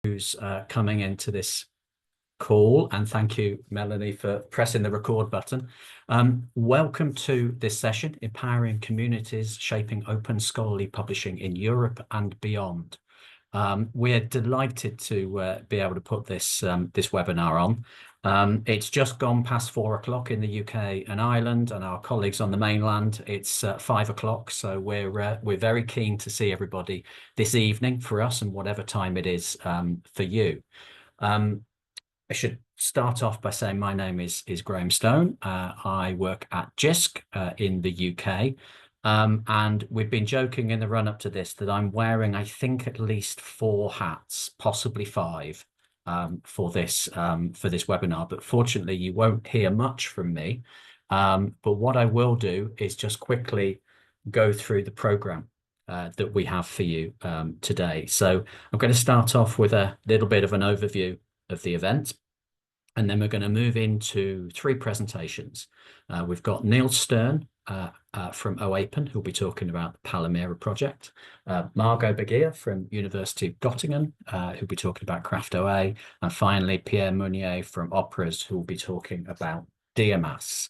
Who's coming into this call, and thank you, Melanie, for pressing the record button. Welcome to this session, Empowering Communities Shaping Open Scholarly Publishing in Europe and Beyond. We're delighted to be able to put this webinar on. It's just gone past 4 o'clock in the UK and Ireland, and our colleagues on the mainland, it's 5 o'clock. So we're very keen to see everybody this evening for us, and whatever time it is for you. I should start off by saying my name is Graham Stone. I work at JISC in the UK. And we've been joking in the run up to this that I'm wearing, I think, at least 4 hats, possibly 5, for this webinar. But fortunately, you won't hear much from me. But what I will do is just quickly go through the program that we have for you today. So I'm going to start off with a little bit of an overview of the event, and then we're going to move into 3 presentations. We've got Neil Stern from OAPEN, who'll be talking about the PALOMERA project, Margo Bargheer from University of Göttingen, who'll be talking about Craft OA, and finally Pierre Mounier from Operas, who will be talking about DIAMAS.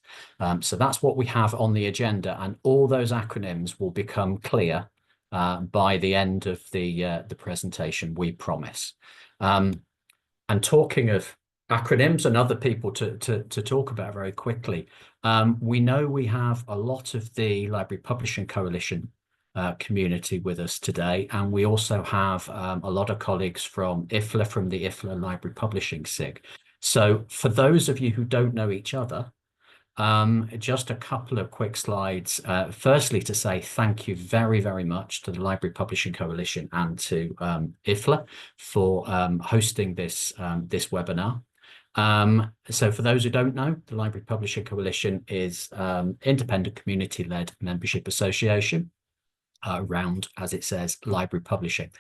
So that's what we have on the agenda, and all those acronyms will become clear by the end of the presentation, we promise. And talking of acronyms and other people to talk about very quickly, we know we have a lot of the Library Publishing Coalition community with us today, and we also have a lot of colleagues from IFLA, from the IFLA Library Publishing SIG. So for those of you who don't know each other, just a couple of quick slides. Firstly, to say thank you very, very much to the Library Publishing Coalition and to IFLA for hosting this webinar. So for those who don't know, the Library Publishing Coalition is independent community-led membership association around, as it says, library publishing.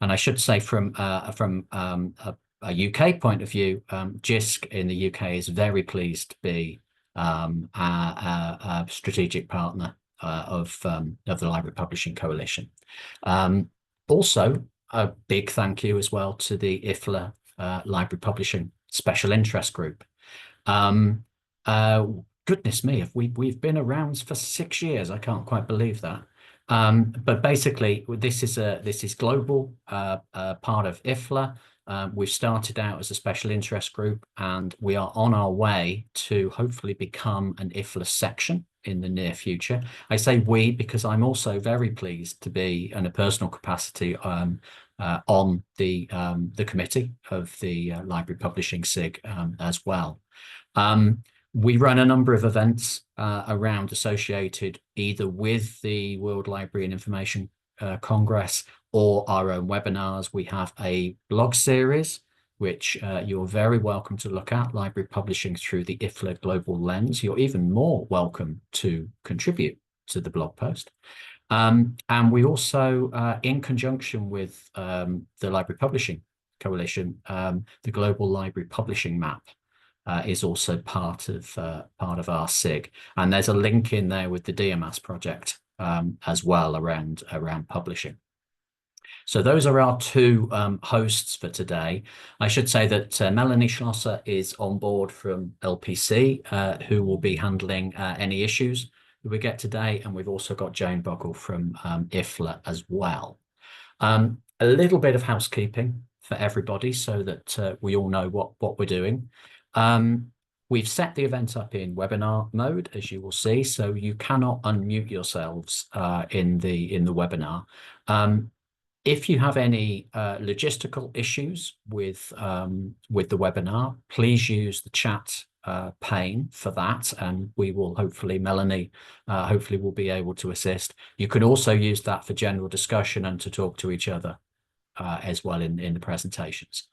And I should say from a UK point of view, JISC in the UK is very pleased to be a strategic partner of the Library Publishing Coalition. Also, a big thank you as well to the IFLA Library Publishing Special Interest Group. Goodness me, if we've been around for 6 years, I can't quite believe that. But basically, this is global, part of IFLA. We've started out as a special interest group, and we are on our way to hopefully become an IFLA section in the near future. I say we because I'm also very pleased to be, in a personal capacity, on the committee of the Library Publishing SIG as well. We run a number of events around associated either with the World Library and Information Congress or our own webinars. We have a blog series, which you're very welcome to look at, Library Publishing Through the IFLA Global Lens. You're even more welcome to contribute to the blog post. And we also, in conjunction with the Library Publishing Coalition, the Global Library Publishing Map is also part of our SIG. And there's a link in there with the DIAMAS project as well around publishing. So those are our 2 hosts for today. I should say that Melanie Schlosser is on board from LPC, who will be handling any issues that we get today. And we've also got Jane Bogle from IFLA as well. A little bit of housekeeping for everybody so that we all know what we're doing. We've set the event up in webinar mode, as you will see, so you cannot unmute yourselves in the webinar. If you have any logistical issues with the webinar, please use the chat pane for that, and we will hopefully, Melanie, hopefully will be able to assist. You can also use that for general discussion and to talk to each other as well in the presentations.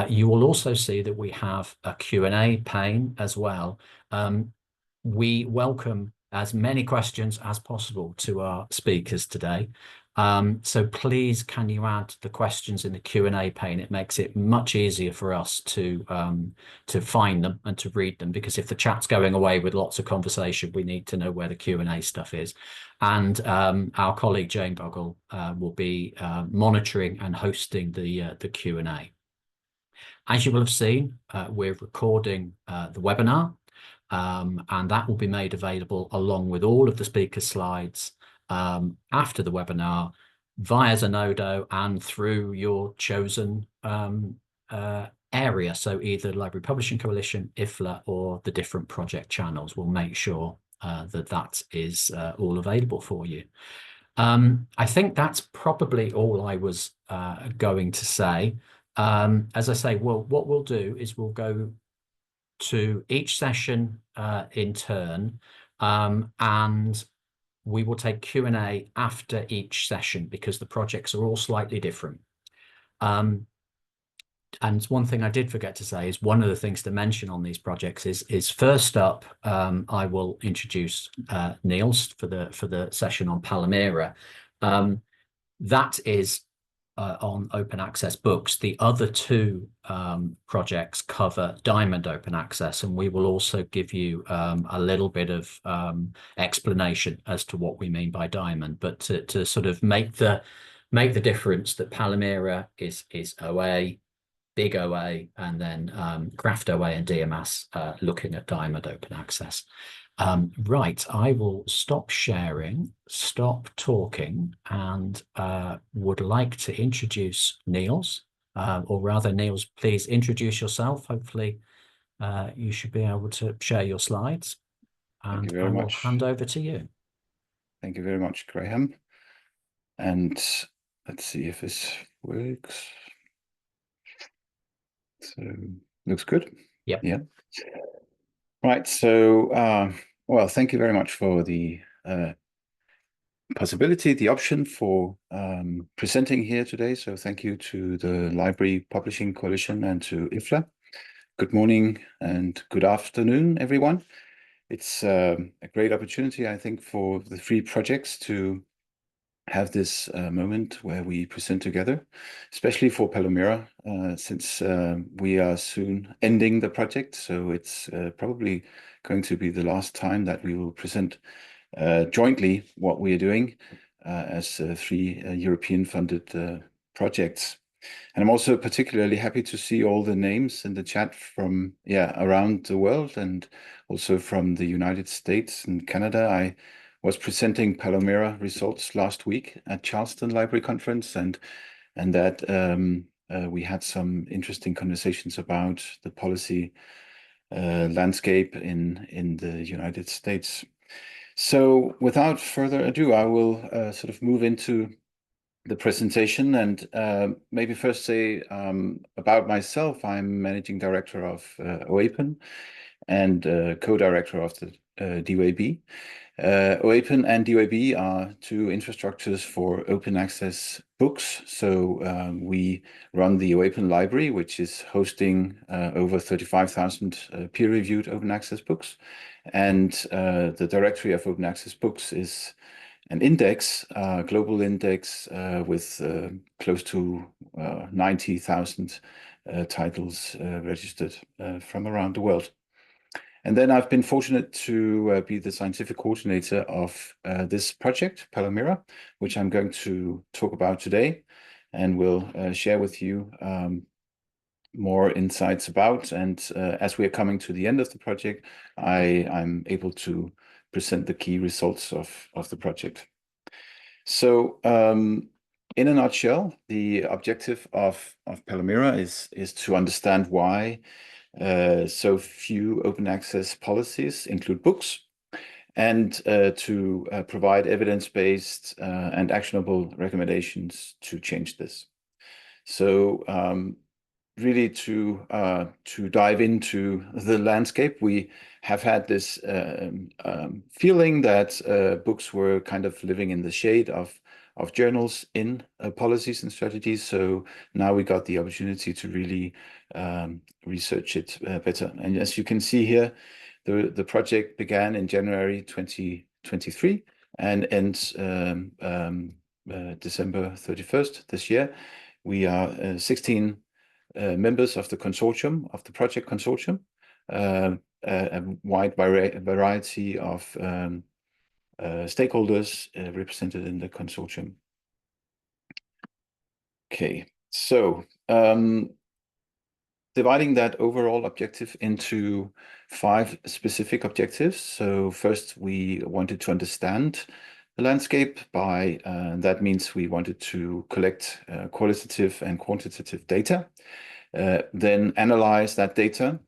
You will also see that we have a Q&A pane as well. We welcome as many questions as possible to our speakers today. So please, can you add the questions in the Q&A pane? It makes it much easier for us to find them and to read them, because if the chat's going away with lots of conversation, we need to know where the Q&A stuff is. And our colleague Jane Bogle will be monitoring and hosting the Q&A. As you will have seen, we're recording the webinar, and that will be made available along with all of the speaker slides after the webinar via Zenodo and through your chosen area. So either Library Publishing Coalition, IFLA, or the different project channels. Will make sure that is all available for you. I think that's probably all I was going to say. As I say, well, what we'll do is we'll go to each session in turn, and we will take Q&A after each session because the projects are all slightly different. And one thing I did forget to say is one of the things to mention on these projects is first up, I will introduce Niels for the session on PALOMERA. That is on open access books. The other two projects cover Diamond Open Access, and we will also give you a little bit of explanation as to what we mean by Diamond, but to sort of make the difference that PALOMERA is OA, Big OA, and then Craft OA and DIAMAS looking at Diamond Open Access. Right, I will stop sharing, stop talking, and would like to introduce Niels, or rather, Niels, please introduce yourself. Hopefully, you should be able to share your slides. And Thank you very much. Hand over to you. Thank you very much, Graham. And let's see if this works. So, looks good. Yep. Yeah. Right. So, well, thank you very much for the possibility, the option for presenting here today. So thank you to the Library Publishing Coalition and to IFLA. Good morning and good afternoon, everyone. It's a great opportunity, I think, for the three projects to have this moment where we present together, especially for PALOMERA, since we are soon ending the project. So it's probably going to be the last time that we will present jointly what we are doing as three European funded projects. And I'm also particularly happy to see all the names in the chat from around the world, and also from the United States and Canada. I was presenting PALOMERA results last week at Charleston Library Conference, and that we had some interesting conversations about the policy landscape in the United States. So without further ado, I will sort of move into the presentation and maybe first say about myself. I'm Managing Director of OAPEN and co-director of the DOAB. OAPEN and DOAB are two infrastructures for open access books. So we run the OAPEN library, which is hosting over 35,000 peer-reviewed open access books. And the directory of open access books is an index, global index with close to 90,000 titles registered from around the world. And then I've been fortunate to be the scientific coordinator of this project, PALOMERA, which I'm going to talk about today and will share with you more insights about. And as we are coming to the end of the project, I'm able to present the key results of the project. So in a nutshell, the objective of PALOMERA is to understand why so few open access policies include books, and to provide evidence-based and actionable recommendations to change this. So really to dive into the landscape, we have had this feeling that books were kind of living in the shade of journals in policies and strategies. So now we got the opportunity to really research it better. And as you can see here, the project began in January 2023 and ends December 31st this year. We are 16 members of the consortium, of the project consortium, a wide variety of stakeholders represented in the consortium. Okay, so dividing that overall objective into 5 specific objectives. So first, we wanted to understand the landscape. That means we wanted to collect qualitative and quantitative data, then analyze that data.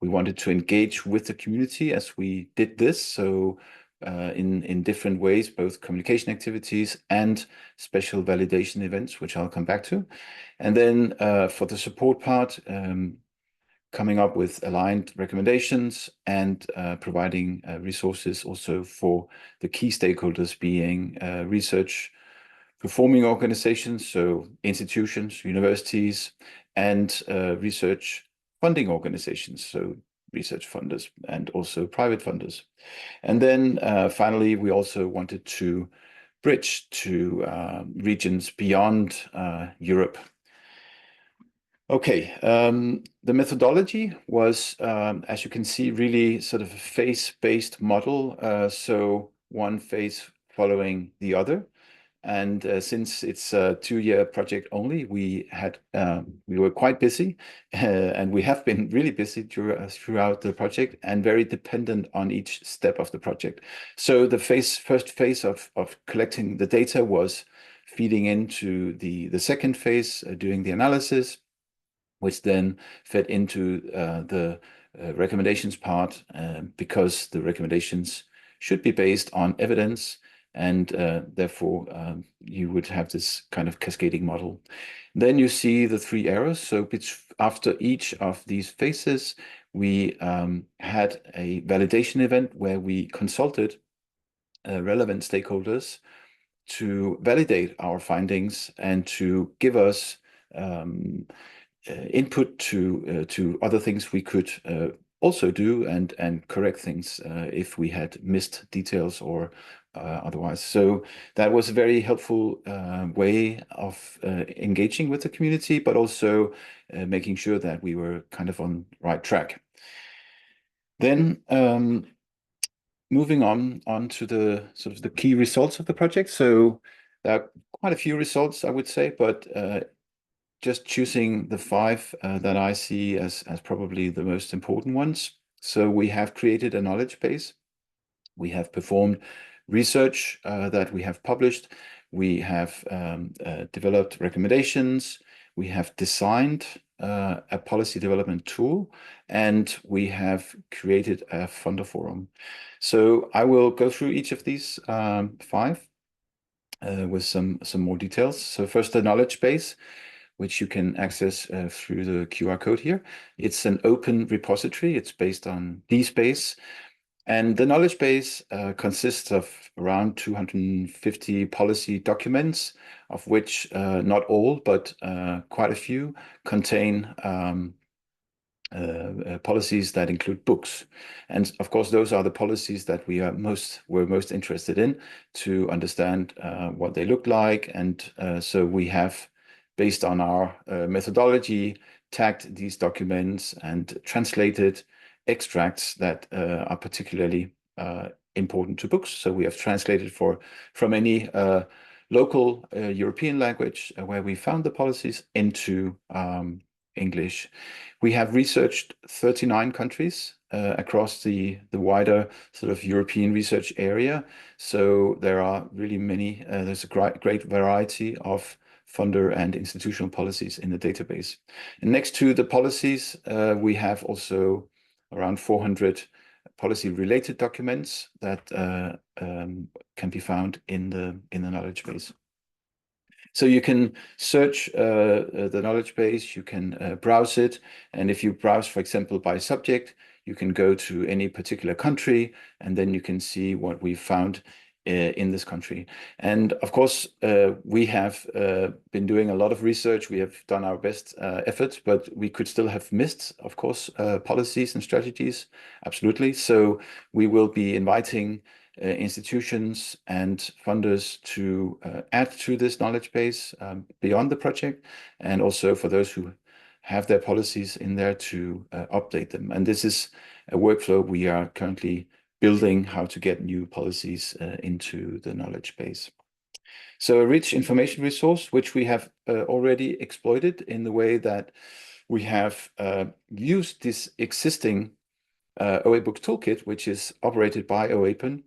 We wanted to engage with the community as we did this. So in different ways, both communication activities and special validation events, which I'll come back to. And then for the support part, coming up with aligned recommendations and providing resources also for the key stakeholders, being research performing organizations, so institutions, universities, and research funding organizations, so research funders and also private funders. And then finally, we also wanted to bridge to regions beyond Europe. Okay, the methodology was, as you can see, really sort of a phase-based model. So one phase following the other. And since it's a 2-year project only, we were quite busy, and we have been really busy throughout the project and very dependent on each step of the project. So the first phase of collecting the data was feeding into the second phase, doing the analysis, which then fed into the recommendations part, because the recommendations should be based on evidence, and therefore you would have this kind of cascading model. Then you see the 3 arrows. So after each of these phases, we had a validation event where we consulted relevant stakeholders to validate our findings and to give us input to other things we could also do and correct things if we had missed details or otherwise. So that was a very helpful way of engaging with the community, but also making sure that we were kind of on the right track. Then moving on to the sort of the key results of the project. So there are quite a few results, I would say, but just choosing the 5 that I see as probably the most important ones. So we have created a knowledge base. We have performed research that we have published. We have developed recommendations. We have designed a policy development tool, and we have created a funder forum. So I will go through each of these 5 with some more details. So first, the knowledge base, which you can access through the QR code here. It's an open repository. It's based on DSpace. And the knowledge base consists of around 250 policy documents, of which not all, but quite a few contain policies that include books. And of course, those are the policies that we're most interested in to understand what they look like. And so we have, based on our methodology, tagged these documents and translated extracts that are particularly important to books. So we have translated from any local European language where we found the policies into English. We have researched 39 countries across the wider sort of European research area. So there are really many, there's a great variety of funder and institutional policies in the database. And next to the policies, we have also around 400 policy-related documents that can be found in the knowledge base. So you can search the knowledge base, you can browse it, and if you browse, for example, by subject, you can go to any particular country, and then you can see what we found in this country. And of course, we have been doing a lot of research. We have done our best efforts, but we could still have missed, of course, policies and strategies. Absolutely. So we will be inviting institutions and funders to add to this knowledge base beyond the project, and also for those who have their policies in there to update them. And this is a workflow we are currently building, how to get new policies into the knowledge base. So a rich information resource, which we have already exploited in the way that we have used this existing OA Books toolkit, which is operated by OAPEN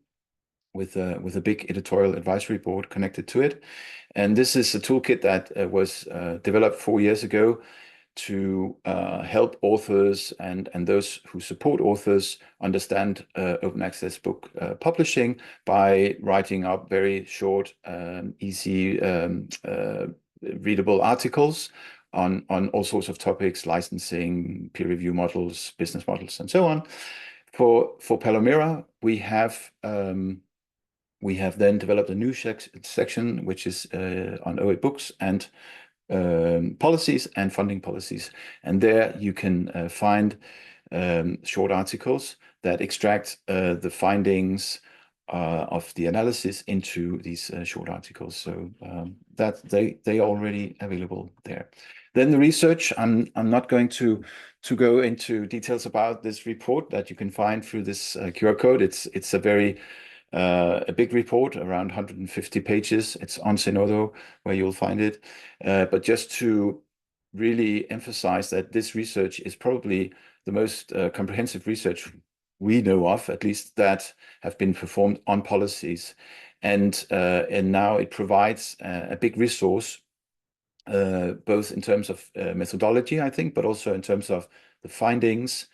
with a big editorial advisory board connected to it. And this is a toolkit that was developed 4 years ago to help authors and those who support authors understand open access book publishing by writing up very short, easy, readable articles on all sorts of topics, licensing, peer review models, business models, and so on. For PALOMERA, we have then developed a new section which is on OA Books and policies and funding policies. And there you can find short articles that extract the findings of the analysis into these short articles. So that they are already available there. Then the research, I'm not going to go into details about this report that you can find through this QR code. It's a very a big report, around 150 pages. It's on Zenodo where you'll find it. But just to really emphasize that this research is probably the most comprehensive research we know of, at least that have been performed on policies. And now it provides a big resource, both in terms of methodology, I think, but also in terms of the findings,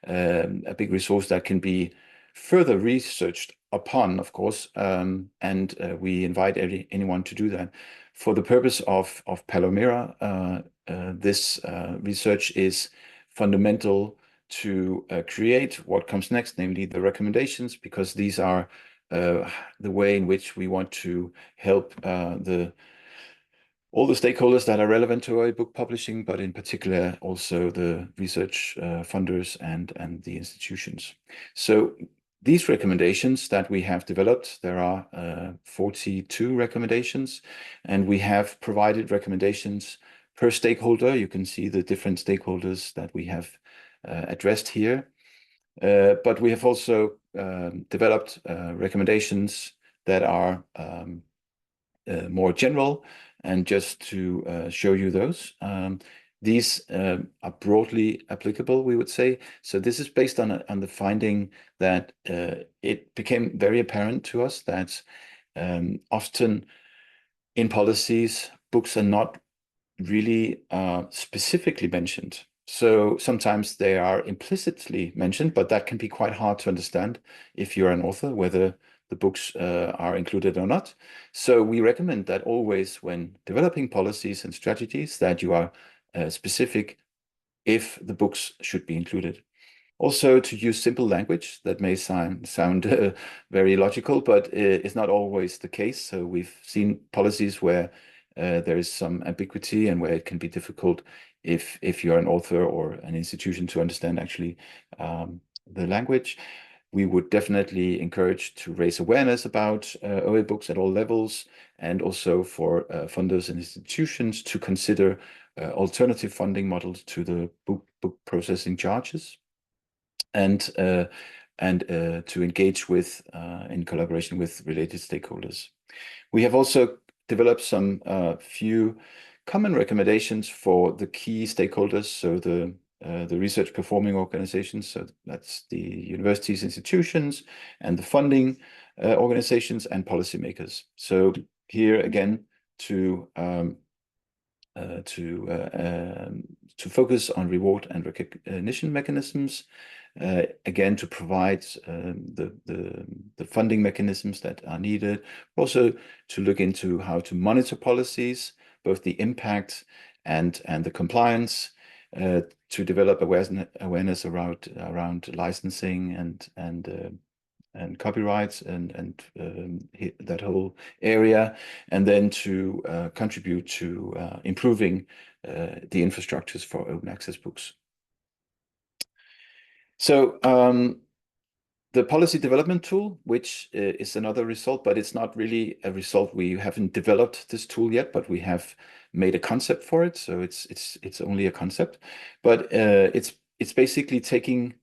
a big resource that can be further researched upon, of course, and we invite anyone to do that. For the purpose of PALOMERA, this research is fundamental to create what comes next, namely the recommendations, because these are the way in which we want to help all the stakeholders that are relevant to OA book publishing, but in particular also the research funders and the institutions. So these recommendations that we have developed, there are 42 recommendations, and we have provided recommendations per stakeholder. You can see the different stakeholders that we have addressed here. But we have also developed recommendations that are more general, and just to show you those. These are broadly applicable, we would say. So this is based on the finding that it became very apparent to us that often in policies, books are not really specifically mentioned. So sometimes they are implicitly mentioned, but that can be quite hard to understand if you're an author, whether the books are included or not. So we recommend that always when developing policies and strategies that you are specific if the books should be included. Also to use simple language. That may sound very logical, but it's not always the case. So we've seen policies where there is some ambiguity and where it can be difficult if you're an author or an institution to understand actually the language. We would definitely encourage to raise awareness about OA books at all levels, and also for funders and institutions to consider alternative funding models to the book processing charges, and to engage with in collaboration with related stakeholders. We have also developed some few common recommendations for the key stakeholders, so the research performing organizations, so that's the universities, institutions, and the funding organizations and policymakers. So here again, to focus on reward and recognition mechanisms, again to provide the funding mechanisms that are needed, also to look into how to monitor policies, both the impact and the compliance, to develop awareness around licensing and copyrights and that whole area, and then to contribute to improving the infrastructures for open access books. So the policy development tool, which is another result, but it's not really a result. We haven't developed this tool yet, but we have made a concept for it. So it's only a concept, but it's basically taking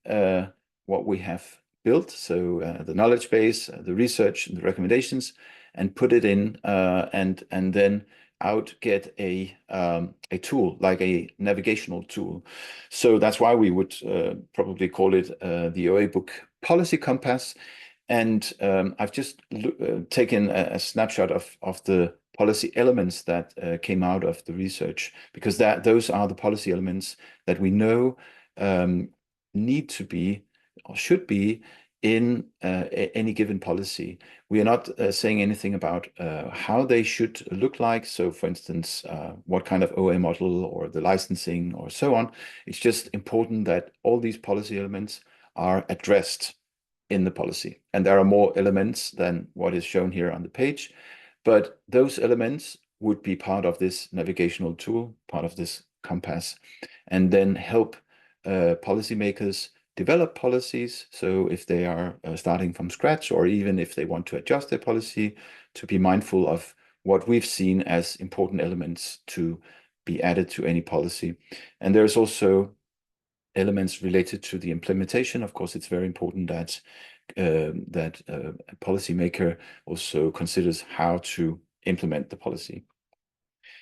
what we have built, so the knowledge base, the research, and the recommendations, and put it in, and then get a tool, like a navigational tool. So that's why we would probably call it the OA Book Policy Compass. And I've just taken a snapshot of the policy elements that came out of the research, because those are the policy elements that we know need to be or should be in any given policy. We are not saying anything about how they should look like. So for instance, what kind of OA model or the licensing or so on. It's just important that all these policy elements are addressed in the policy. And there are more elements than what is shown here on the page, but those elements would be part of this navigational tool, part of this compass, and then help policymakers develop policies. So if they are starting from scratch, or even if they want to adjust their policy, to be mindful of what we've seen as important elements to be added to any policy. And there's also elements related to the implementation. Of course, it's very important that a policymaker also considers how to implement the policy.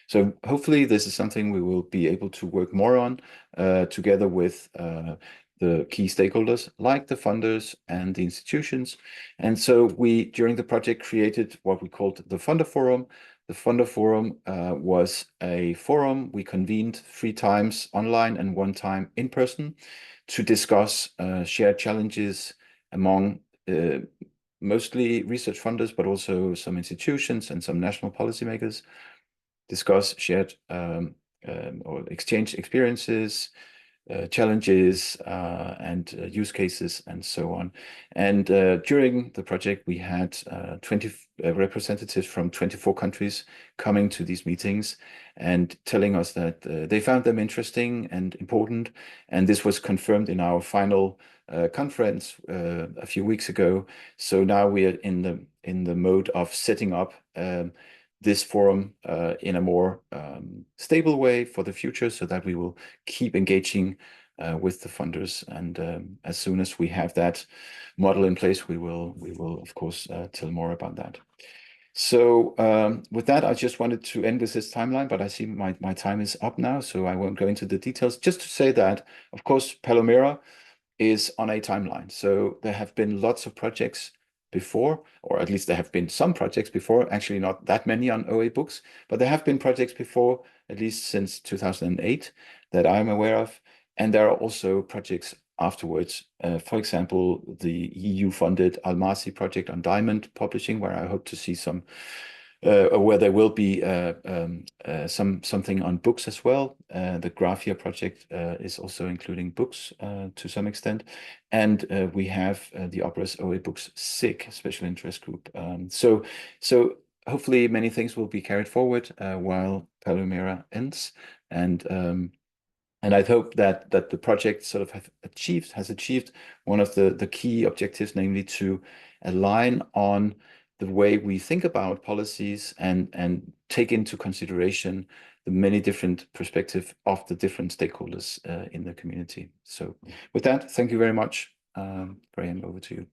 So hopefully this is something we will be able to work more on together with the key stakeholders like the funders and the institutions. And so we, during the project, created what we called the Funder Forum. The Funder Forum was a forum we convened 3 times online and 1 time in person to discuss shared challenges among mostly research funders, but also some institutions and some national policymakers, discuss shared or exchange experiences, challenges, and use cases, and so on. And during the project, we had 20 representatives from 24 countries coming to these meetings and telling us that they found them interesting and important. And this was confirmed in our final conference a few weeks ago. So now we are in the mode of setting up this forum in a more stable way for the future, so that we will keep engaging with the funders. And as soon as we have that model in place, we will of course tell more about that. So with that, I just wanted to end with this timeline, but I see my time is up now, so I won't go into the details. Just to say that, of course, PALOMERA is on a timeline. So there have been lots of projects before, or at least there have been some projects before, actually not that many on OA books, but there have been projects before, at least since 2008, that I'm aware of. And there are also projects afterwards. For example, the EU-funded Almasi project on diamond publishing, where I hope to see some where there will be something on books as well. The Graphia project is also including books to some extent. And we have the Opera's OA Books SIG, Special Interest Group. So hopefully many things will be carried forward while PALOMERA ends. And I hope that the project sort of has achieved one of the key objectives, namely to align on the way we think about policies and take into consideration the many different perspectives of the different stakeholders in the community. So with that, thank you very much. Graham, over to you.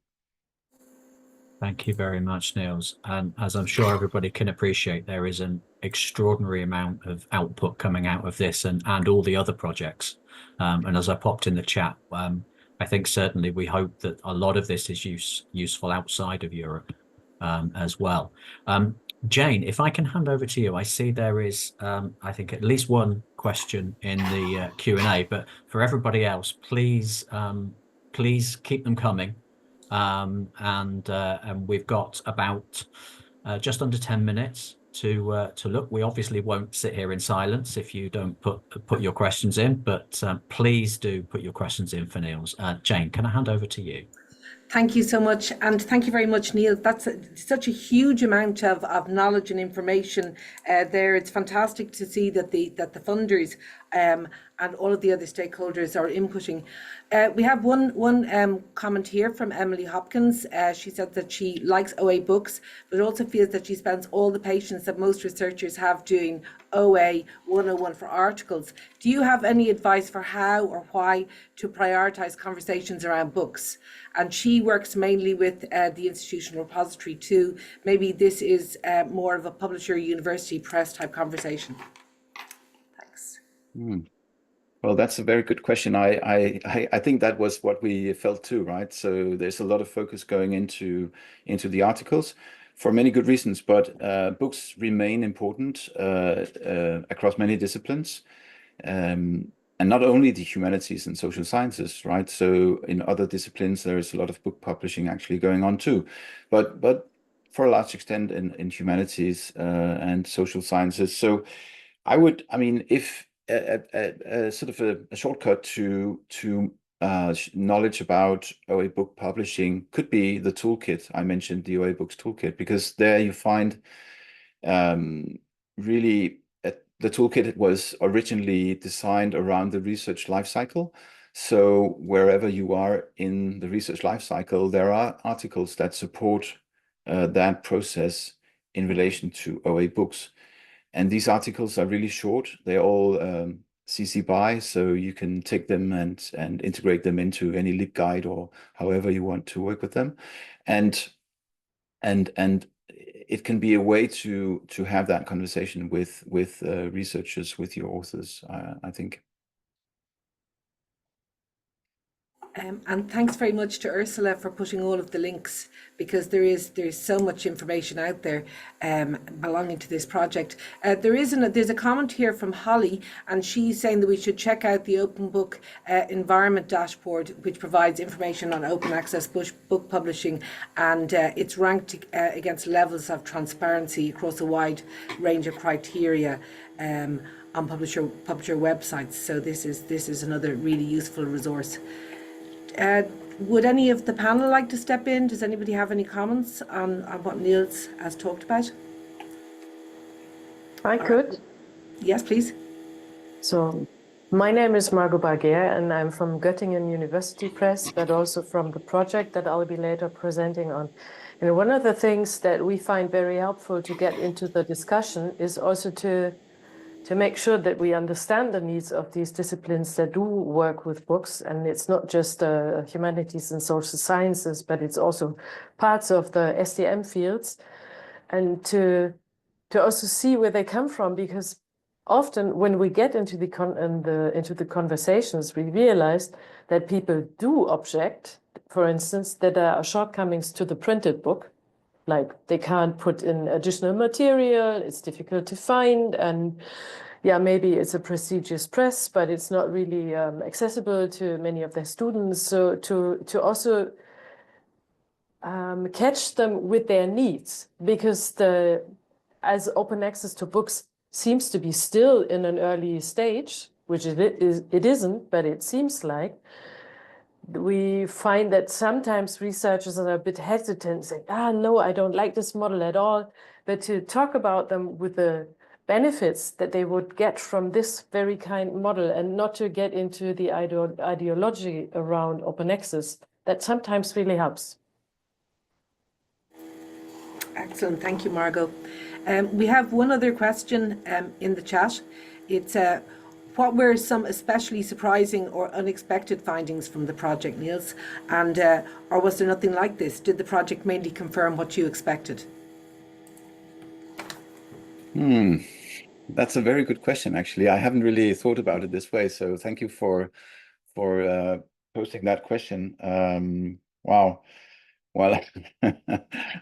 Thank you very much, Niels. And as I'm sure everybody can appreciate, there is an extraordinary amount of output coming out of this and all the other projects. And as I popped in the chat, I think certainly we hope that a lot of this is useful outside of Europe as well. Jane, if I can hand over to you, I see there is, I think, at least one question in the Q&A, but for everybody else, please keep them coming. And we've got about just under 10 minutes to look. We obviously won't sit here in silence if you don't put your questions in, but please do put your questions in for Niels. Jane, can I hand over to you? Thank you so much, and thank you very much, Neil. That's such a huge amount of knowledge and information there. It's fantastic to see that the funders and all of the other stakeholders are inputting. We have one comment here from Emily Hopkins. She said that she likes OA books, but also feels that she spends all the patience that most researchers have doing OA 101 for articles. Do you have any advice for how or why to prioritise conversations around books? And she she works mainly with the institutional repository too. Maybe this is more of a publisher, university, press type conversation. Thanks. Well, that's a very good question. I think that was what we felt too, right? So there's a lot of focus going into the articles for many good reasons, but books remain important across many disciplines. And not only the humanities and social sciences, right? So in other disciplines, there is a lot of book publishing actually going on too. But for a large extent in humanities and social sciences. So I mean, if a sort of a shortcut to knowledge about OA book publishing could be the toolkit. I mentioned the OA Books Toolkit, because there you find really the toolkit was originally designed around the research lifecycle. So wherever you are in the research lifecycle, there are articles that support that process in relation to OA books. And these articles are really short. They're all CC BY, so you can take them and integrate them into any LibGuide or however you want to work with them. And it can be a way to have that conversation with researchers, with your authors, I think. And thanks very much to Ursula for putting all of the links, because there's so much information out there belonging to this project. There's a comment here from Holly, and she's saying that we should check out the Open Book Environment Dashboard, which provides information on open access book publishing, and it's ranked against levels of transparency across a wide range of criteria on publisher websites. So this is another really useful resource. Would any of the panel like to step in? Does anybody have any comments on what Niels has talked about? I could. Yes, please. So my name is Margo Bargheer, and I'm from Göttingen University Press, but also from the project that I'll be later presenting on. And one of the things that we find very helpful to get into the discussion is also to make sure that we understand the needs of these disciplines that do work with books. And it's not just humanities and social sciences, but it's also parts of the STM fields. And to also see where they come from, because often when we get into the conversations, we realize that people do object, for instance, that there are shortcomings to the printed book. Like they can't put in additional material, it's difficult to find, and yeah, maybe it's a prestigious press, but it's not really accessible to many of their students. So to also catch them with their needs, because as open access to books seems to be still in an early stage, which it isn't, but it seems like, we find that sometimes researchers are a bit hesitant, saying, no, I don't like this model at all. But to talk about them with the benefits that they would get from this very kind model, and not to get into the ideology around open access, that sometimes really helps. Excellent. Thank you, Margo. We have one other question in the chat. It's what were some especially surprising or unexpected findings from the project, Niels? And or was there nothing like this? Did the project mainly confirm what you expected? That's a very good question, actually. I haven't really thought about it this way, so thank you for posting that question. Wow. Well,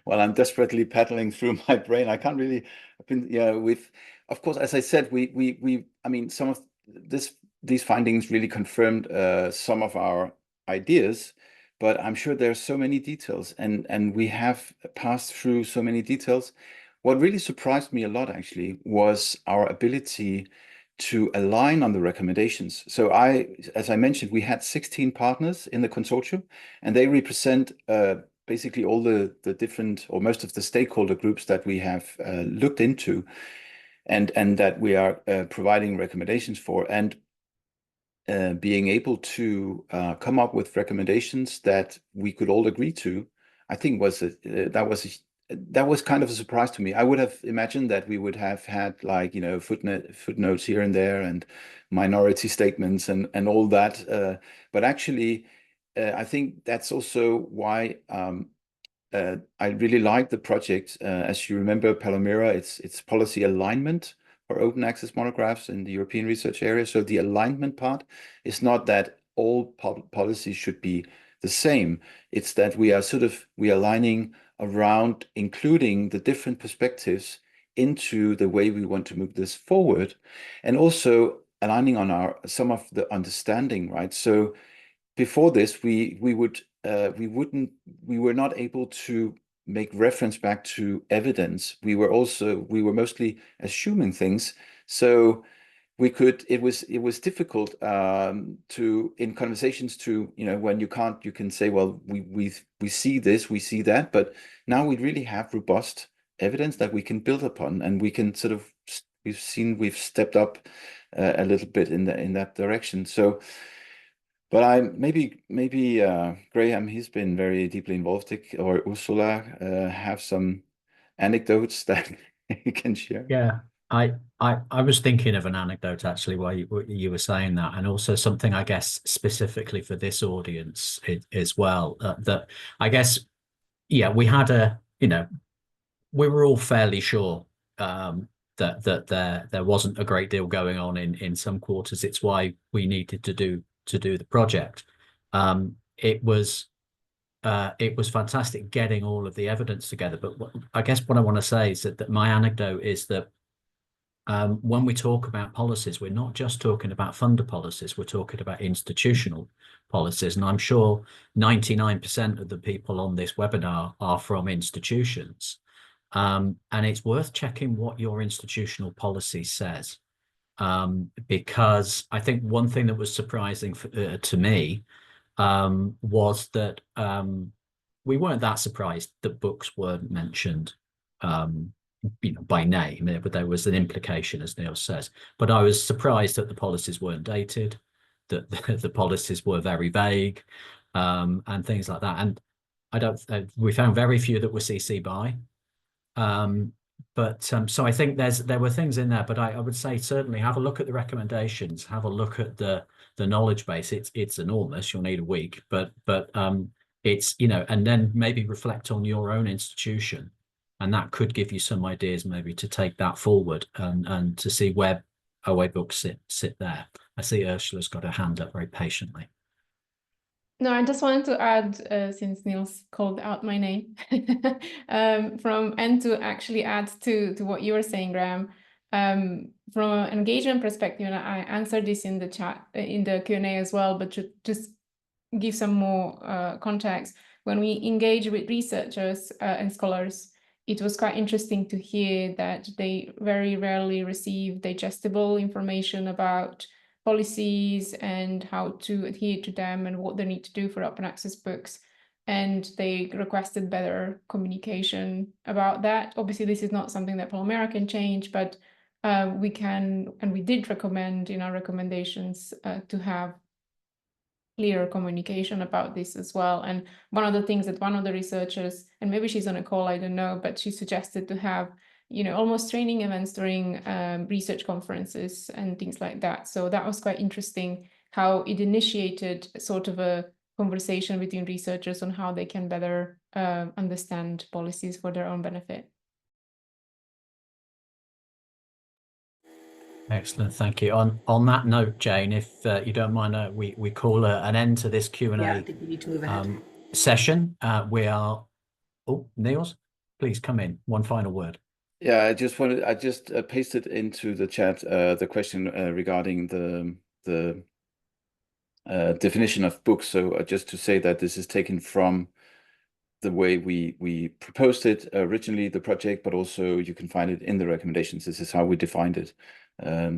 I'm desperately paddling through my brain. I can't really. Of course, as I said, I mean, some of these findings really confirmed some of our ideas, but I'm sure there's so many details, and we have passed through so many details. What really surprised me a lot, actually, was our ability to align on the recommendations. So as I mentioned, we had 16 partners in the consortium, and they represent basically all the different, or most of the stakeholder groups that we have looked into, and that we are providing recommendations for, and being able to come up with recommendations that we could all agree to, I think that was kind of a surprise to me. I would have imagined that we would have had, like, footnotes here and there and minority statements and all that. But actually, I think that's also why I really like the project. As you remember, PALOMERA, it's policy alignment for open access monographs in the European research area. So the alignment part is not that all policies should be the same. It's that we are aligning around including the different perspectives into the way we want to move this forward, and also aligning on some of the understanding, right? So before this, we were not able to make reference back to evidence. We were mostly assuming things. So it was difficult in conversations to, when you can say, well, we see this, we see that, but now we really have robust evidence that we can build upon, and we can we've stepped up a little bit in that direction. So, but maybe Graham, he's been very deeply involved, or Ursula, have some anecdotes that you can share. Yeah, I was thinking of an anecdote actually while you were saying that, and also something I guess specifically for this audience as well. That I guess, yeah, we had we were all fairly sure that there wasn't a great deal going on in some quarters. It's why we needed to do the project. It was fantastic getting all of the evidence together. But I guess what I want to say is that my anecdote is that when we talk about policies, we're not just talking about funder policies, we're talking about institutional policies. And I'm sure 99% of the people on this webinar are from institutions. And it's worth checking what your institutional policy says. Because I think one thing that was surprising to me was that we weren't that surprised that books weren't mentioned by name, but there was an implication, as Neil says. But I was surprised that the policies weren't dated, that the policies were very vague, and things like that. And we found very few that were CC BY. So I think there were things in there, but I would say certainly have a look at the recommendations, have a look at the knowledge base. It's enormous. You'll need a week, but it's, and then maybe reflect on your own institution, and that could give you some ideas maybe to take that forward and to see where OA books sit there. I see Ursula's got her hand up very patiently. No, I just wanted to add, since Niels called out my name, and to actually add to what you were saying, Graham, from an engagement perspective, and I answered this in the chat, in the Q&A as well, but to just give some more context, when we engage with researchers and scholars, it was quite interesting to hear that they very rarely receive digestible information about policies and how to adhere to them and what they need to do for open access books. And they requested better communication about that. Obviously, this is not something that PALOMERA can change, but we can, and we did recommend in our recommendations to have clearer communication about this as well. And one of the things that one of the researchers, and maybe she's on a call, I don't know, but she suggested to have almost training events during research conferences and things like that. So that was quite interesting how it initiated sort of a conversation between researchers on how they can better understand policies for their own benefit. Excellent, thank you. On that note, Jane, if you don't mind, we call an end to this Q&A I think we need to move ahead. session. We are, Niels, please come in. One final word. Yeah, I just pasted into the chat the question regarding the definition of books. So just to say that this is taken from the way we proposed it originally, the project, but also you can find it in the recommendations. This is how we defined it.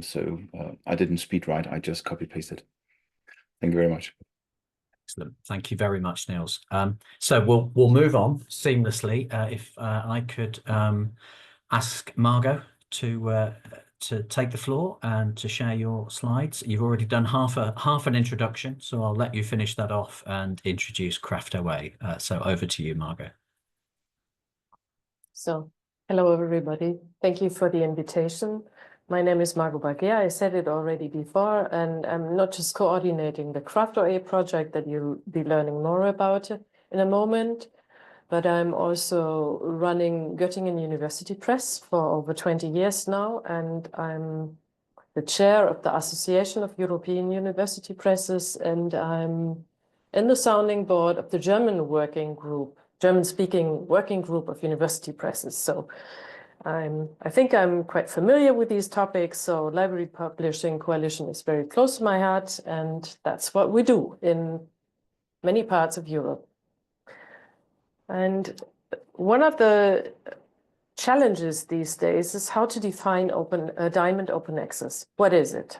So I didn't speed write, I just copy pasted. Thank you very much. Excellent. Thank you very much, Niels. So we'll move on seamlessly. If I could ask Margo to take the floor and to share your slides. You've already done half an introduction, so I'll let you finish that off and introduce Craft OA. So over to you, Margo. So hello, everybody. Thank you for the invitation. My name is Margo Bargheer. I said it already before, and I'm not just coordinating the Craft.OA project that you'll be learning more about in a moment, but I'm also running Göttingen University Press for over 20 years now, and I'm the chair of the Association of European University Presses, and I'm in the sounding board of the German-speaking working group of university presses. So I think I'm quite familiar with these topics. So Library Publishing Coalition is very close to my heart, and that's what we do in many parts of Europe. And one of the challenges these days is how to define diamond open access. What is it?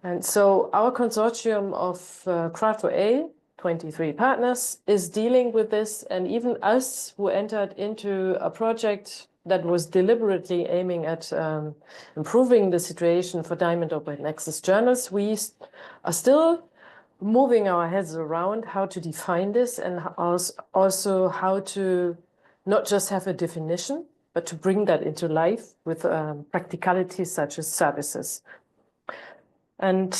And so our consortium of Craft.OA, 23 partners, is dealing with this, and even us who entered into a project that was deliberately aiming at improving the situation for diamond open access journals, we are still moving our heads around how to define this, and also how to not just have a definition, but to bring that into life with practicalities such as services. And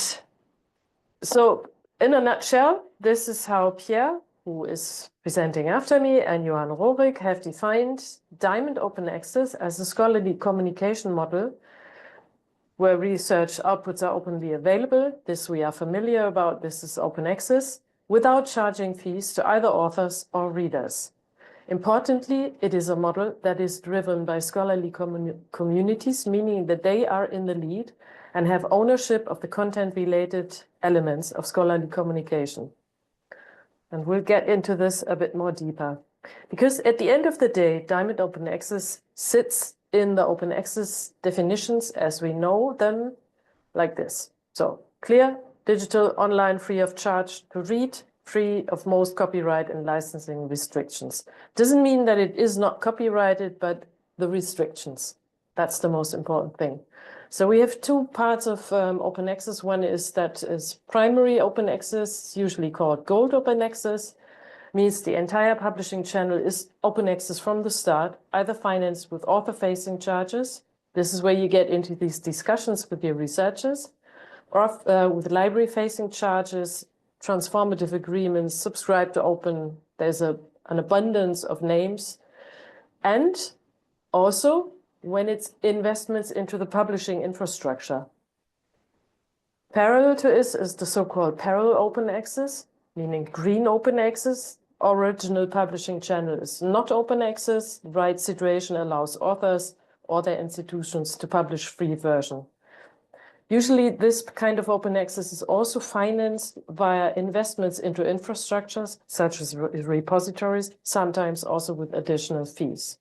so in a nutshell, this is how Pierre, who is presenting after me, and Johan Rohrig have defined diamond open access as a scholarly communication model where research outputs are openly available. This we are familiar about. This is open access without charging fees to either authors or readers. Importantly, it is a model that is driven by scholarly communities, meaning that they are in the lead and have ownership of the content-related elements of scholarly communication. And we'll get into this a bit more deeper. Because at the end of the day, diamond open access sits in the open access definitions as we know them, like this. So clear, digital, online, free of charge to read, free of most copyright and licensing restrictions. Doesn't mean that it is not copyrighted, but the restrictions. That's the most important thing. So we have two parts of open access. One is that is primary open access, usually called gold open access, means the entire publishing channel is open access from the start, either financed with author-facing charges. This is where you get into these discussions with your researchers, or with library-facing charges, transformative agreements, subscribe to open. There's an abundance of names. And also when it's investments into the publishing infrastructure. Parallel to this is the so-called parallel open access, meaning green open access. Original publishing channel is not open access. The right situation allows authors or their institutions to publish free version. Usually this kind of open access is also financed via investments into infrastructures, such as repositories, sometimes also with additional fees.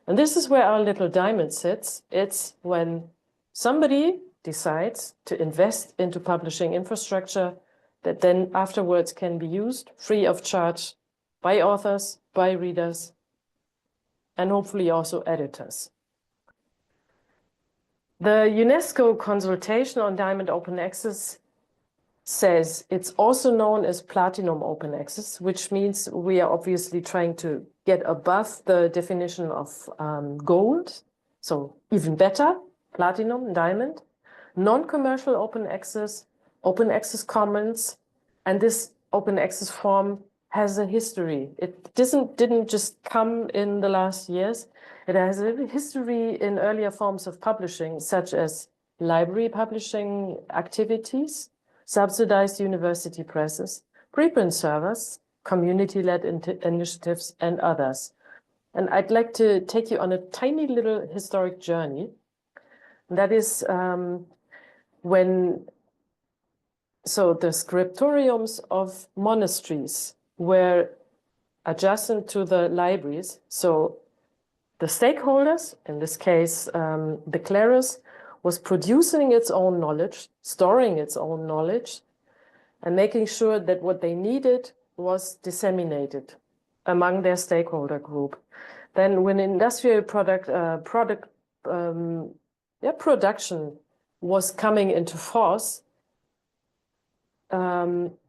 And this is where our little diamond sits. It's when somebody decides to invest into publishing infrastructure that then afterwards can be used free of charge by authors, by readers, and hopefully also editors. The UNESCO consultation on diamond open access says it's also known as platinum open access, which means we are obviously trying to get above the definition of gold, so even better, platinum, diamond, non-commercial open access commons, and this open access form has a history. It didn't just come in the last years. It has a history in earlier forms of publishing, such as library publishing activities, subsidized university presses, preprint servers, community-led initiatives, and others. And I'd like to take you on a tiny little historic journey. That is so the scriptoriums of monasteries were adjacent to the libraries. So the stakeholders, in this case, the clerus, was producing its own knowledge, storing its own knowledge, and making sure that what they needed was disseminated among their stakeholder group. Then when industrial production was coming into force,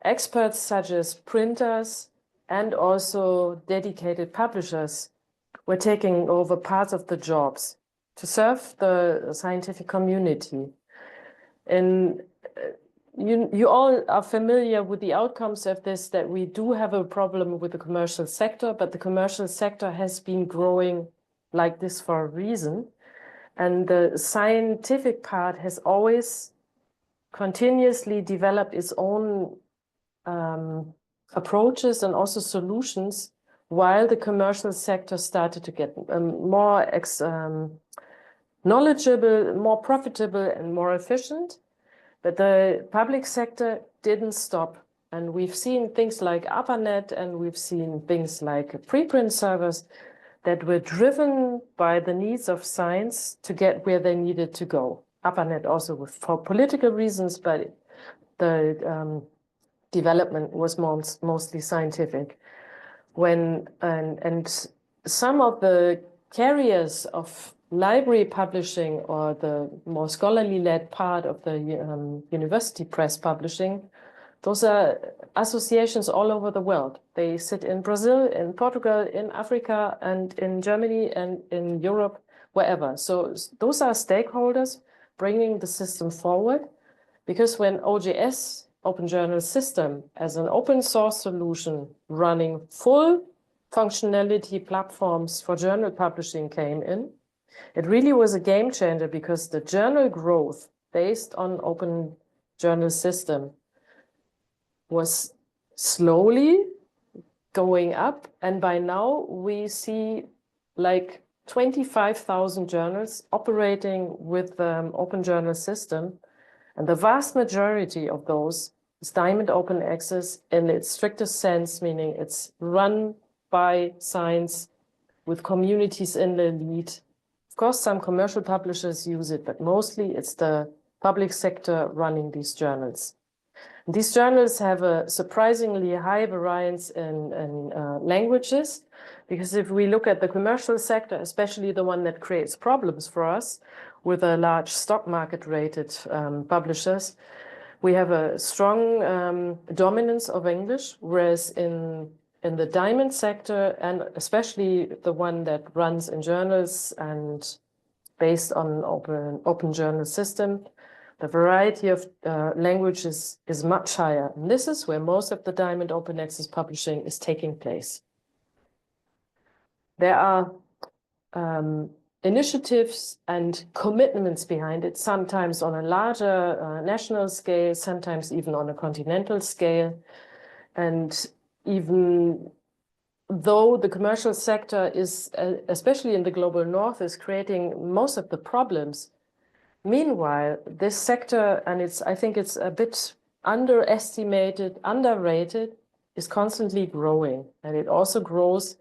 experts such as printers and also dedicated publishers were taking over parts of the jobs. to serve the scientific community. And you all are familiar with the outcomes of this, that we do have a problem with the commercial sector, but the commercial sector has been growing like this for a reason. And the scientific part has always continuously developed its own approaches and also solutions, while the commercial sector started to get more knowledgeable, more profitable, and more efficient. But the public sector didn't stop. And we've seen things like ARPANET, and we've seen things like preprint servers that were driven by the needs of science to get where they needed to go. ARPANET also for political reasons, but the development was mostly scientific. And some of the carriers of library publishing, or the more scholarly-led part of the university press publishing, those are associations all over the world. They sit in Brazil, in Portugal, in Africa, and in Germany, and in Europe, wherever. So those are stakeholders bringing the system forward, because when OJS, Open Journal System, as an open source solution running full functionality platforms for journal publishing came in, it really was a game changer, because the journal growth based on Open Journal System was slowly going up. And by now we see like 25,000 journals operating with Open Journal System. And the vast majority of those is Diamond Open Access in its strictest sense, meaning it's run by science with communities in the lead. Of course, some commercial publishers use it, but mostly it's the public sector running these journals. These journals have a surprisingly high variance in languages, because if we look at the commercial sector, especially the one that creates problems for us with a large stock market rated publishers, we have a strong dominance of English, whereas in the Diamond sector, and especially the one that runs in journals and based on Open Journal System, the variety of languages is much higher. And this is where most of the Diamond Open Access publishing is taking place. There are initiatives and commitments behind it, sometimes on a larger national scale, sometimes even on a continental scale. And even though the commercial sector is, especially in the global north, is creating most of the problems, meanwhile, this sector, and I think it's a bit underestimated, underrated, is constantly growing. And it also grows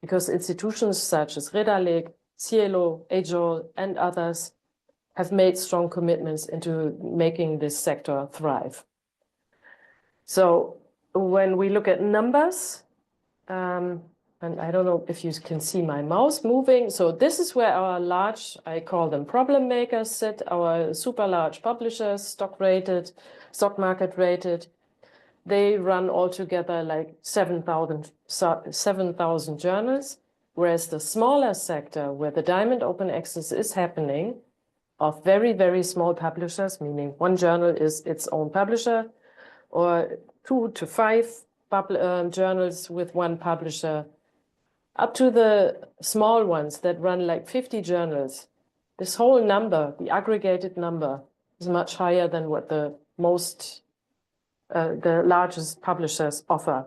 because institutions such as Redaleg, Cielo, AJOL, and others have made strong commitments into making this sector thrive. So when we look at numbers, and I don't know if you can see my mouse moving. So this is where our large, I call them problem makers, sit, our super large publishers, stock market rated. They run altogether like 7,000 journals, whereas the smaller sector where the Diamond Open Access is happening, of very, very small publishers, meaning one journal is its own publisher, or 2 to 5 journals with one publisher, up to the small ones that run like 50 journals. This whole number, the aggregated number, is much higher than what the largest publishers offer.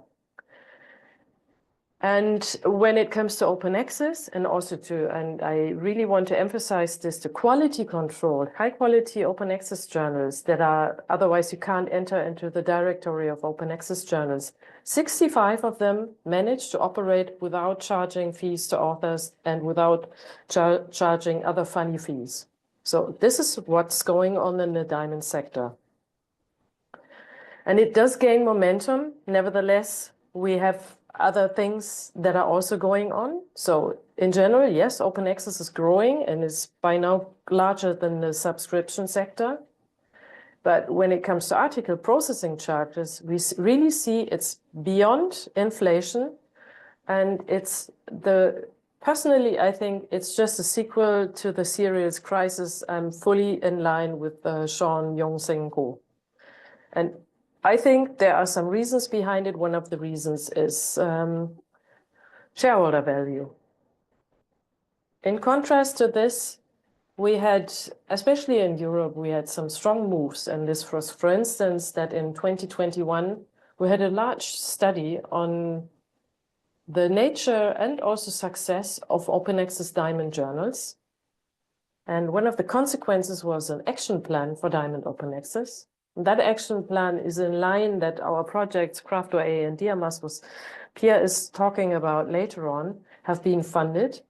And when it comes to open access, and also and I really want to emphasize this, the quality control, high quality open access journals that are, otherwise you can't enter into the directory of open access journals. 65 of them manage to operate without charging fees to authors and without charging other funny fees. So this is what's going on in the Diamond sector. And it does gain momentum. Nevertheless, we have other things that are also going on. So in general, yes, open access is growing and is by now larger than the subscription sector. But when it comes to article processing charges, we really see it's beyond inflation, and it's the personally, I think it's just a sequel to the serials crisis. I'm fully in line with Sean Yong-Sing Ko. And I think there are some reasons behind it. One of the reasons is shareholder value. In contrast to this, we had, especially in Europe, we had some strong moves. And this was, for instance, that in 2021, we had a large study on the nature and also success of open access diamond journals. And one of the consequences was an action plan for diamond open access. And that action plan is in line that our projects, Craft.OA and DIAMAS, was Pierre is talking about later on, have been funded.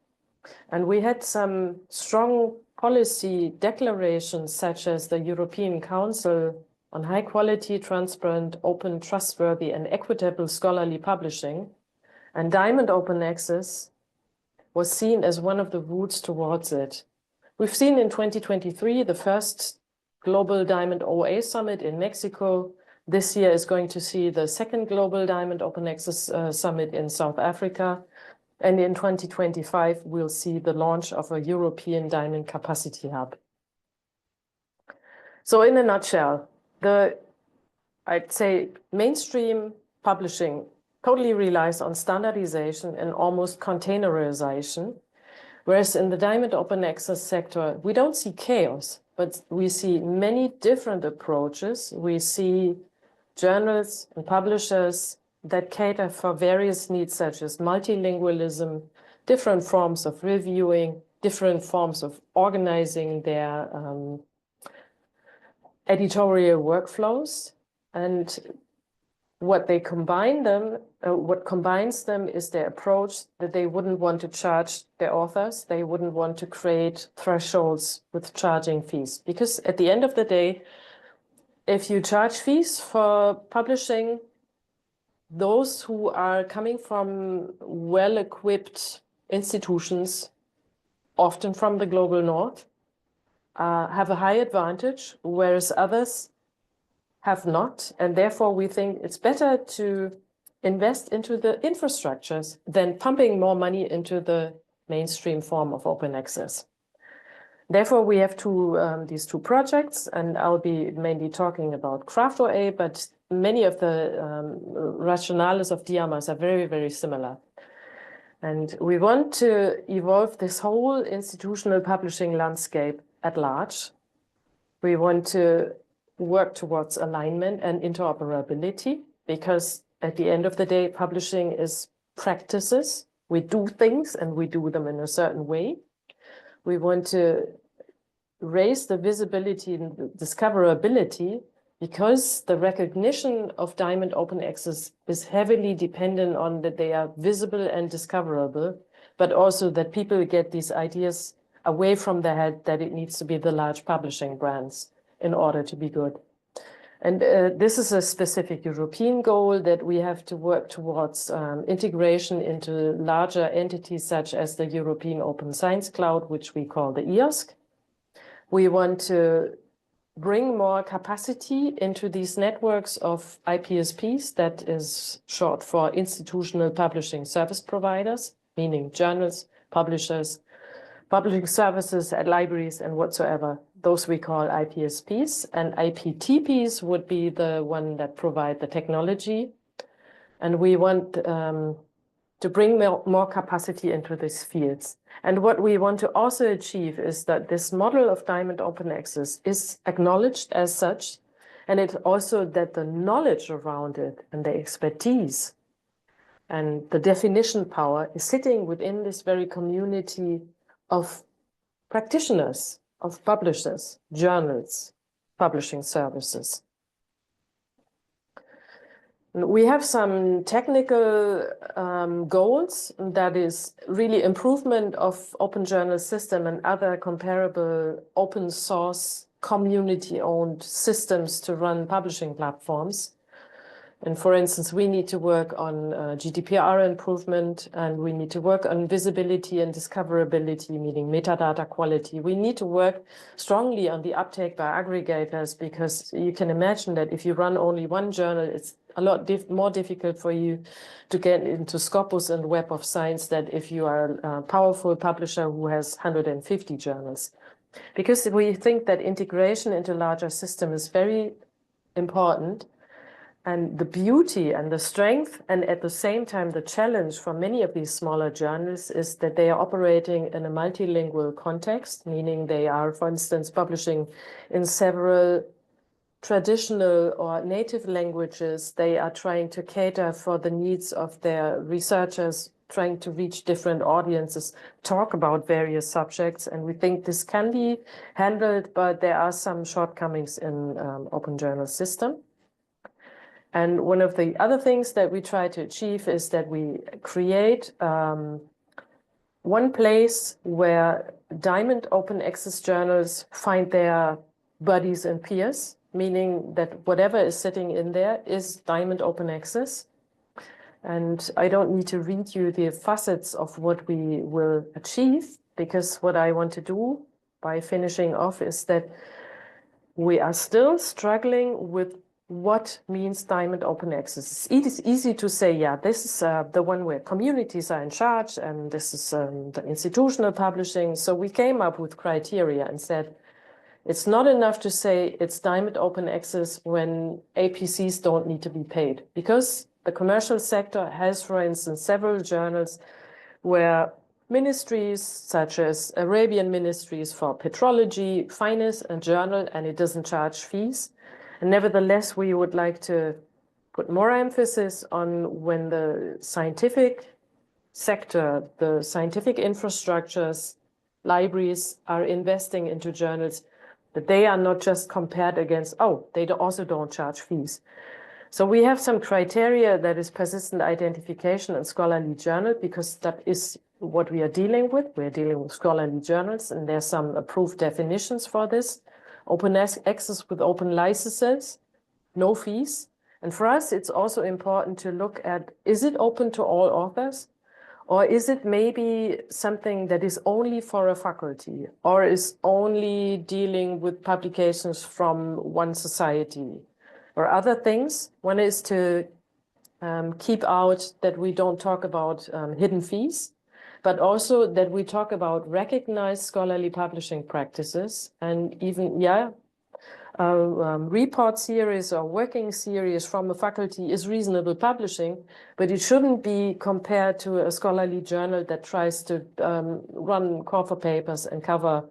And we had some strong policy declarations, such as the European Council on High Quality, Transparent, Open, Trustworthy, and Equitable Scholarly Publishing. And Diamond Open Access was seen as one of the routes towards it. We've seen in 2023 the first Global Diamond OA Summit in Mexico. This year is going to see the second Global Diamond Open Access Summit in South Africa. And in 2025, we'll see the launch of a European Diamond Capacity Hub. So in a nutshell, I'd say mainstream publishing totally relies on standardization and almost containerization, whereas in the Diamond Open Access sector, we don't see chaos, but we see many different approaches. We see journals and publishers that cater for various needs, such as multilingualism, different forms of reviewing, different forms of organizing their editorial workflows. And what combines them is their approach that they wouldn't want to charge their authors. They wouldn't want to create thresholds with charging fees. Because at the end of the day, if you charge fees for publishing, those who are coming from well-equipped institutions, often from the global north, have a high advantage, whereas others have not. And therefore, we think it's better to invest into the infrastructures than pumping more money into the mainstream form of open access. Therefore, we have these two projects, and I'll be mainly talking about Craft.OA, but many of the rationales of DIAMAS are very, very similar. And we want to evolve this whole institutional publishing landscape at large. We want to work towards alignment and interoperability, because at the end of the day, publishing is practices. We do things and we do them in a certain way. We want to raise the visibility and the discoverability, because the recognition of Diamond Open Access is heavily dependent on that they are visible and discoverable, but also that people get these ideas away from their head that it needs to be the large publishing brands in order to be good. And this is a specific European goal that we have to work towards integration into larger entities such as the European Open Science Cloud, which we call the IOSC. We want to bring more capacity into these networks of IPSPs, that is short for Institutional Publishing Service Providers, meaning journals, publishers, publishing services at libraries and whatsoever. Those we call IPSPs, and IPTPs would be the one that provide the technology. And we want to bring more capacity into these fields. And what we want to also achieve is that this model of Diamond Open Access is acknowledged as such, and it also that the knowledge around it and the expertise and the definition power is sitting within this very community of practitioners, of publishers, journals, publishing services. We have some technical goals, that is really improvement of open journal system and other comparable open source community-owned systems to run publishing platforms. And for instance, we need to work on GDPR improvement, and we need to work on visibility and discoverability, meaning metadata quality. We need to work strongly on the uptake by aggregators, because you can imagine that if you run only one journal, it's a lot more difficult for you to get into Scopus and Web of Science than if you are a powerful publisher who has 150 journals. Because we think that integration into larger system is very important. And the beauty and the strength, and at the same time, the challenge for many of these smaller journals is that they are operating in a multilingual context, meaning they are, for instance, publishing in several traditional or native languages. They are trying to cater for the needs of their researchers, trying to reach different audiences, talk about various subjects. And we think this can be handled, but there are some shortcomings in open journal system. And one of the other things that we try to achieve is that we create one place where Diamond open access journals find their buddies and peers, meaning that whatever is sitting in there is Diamond open access. And I don't need to read you the facets of what we will achieve, because what I want to do by finishing off is that we are still struggling with what means Diamond open access. It is easy to say, yeah, this is the one where communities are in charge, and this is the institutional publishing. So we came up with criteria and said, it's not enough to say it's Diamond open access when APCs don't need to be paid, because the commercial sector has, for instance, several journals where ministries such as Arabian ministries for petrology finance a journal and it doesn't charge fees. And nevertheless, we would like to put more emphasis on when the scientific sector, the scientific infrastructures, libraries are investing into journals, that they are not just compared against, oh, they also don't charge fees. So we have some criteria that is persistent identification and scholarly journal, because that is what we are dealing with. We're dealing with scholarly journals, and there's some approved definitions for this. Open access with open licenses, no fees. And for us, it's also important to look at, is it open to all authors? Or is it maybe something that is only for a faculty, or is only dealing with publications from one society, or other things? One is to keep out that we don't talk about hidden fees, but also that we talk about recognized scholarly publishing practices, and even, report series or working series from a faculty is reasonable publishing, but it shouldn't be compared to a scholarly journal that tries to run cover papers and cover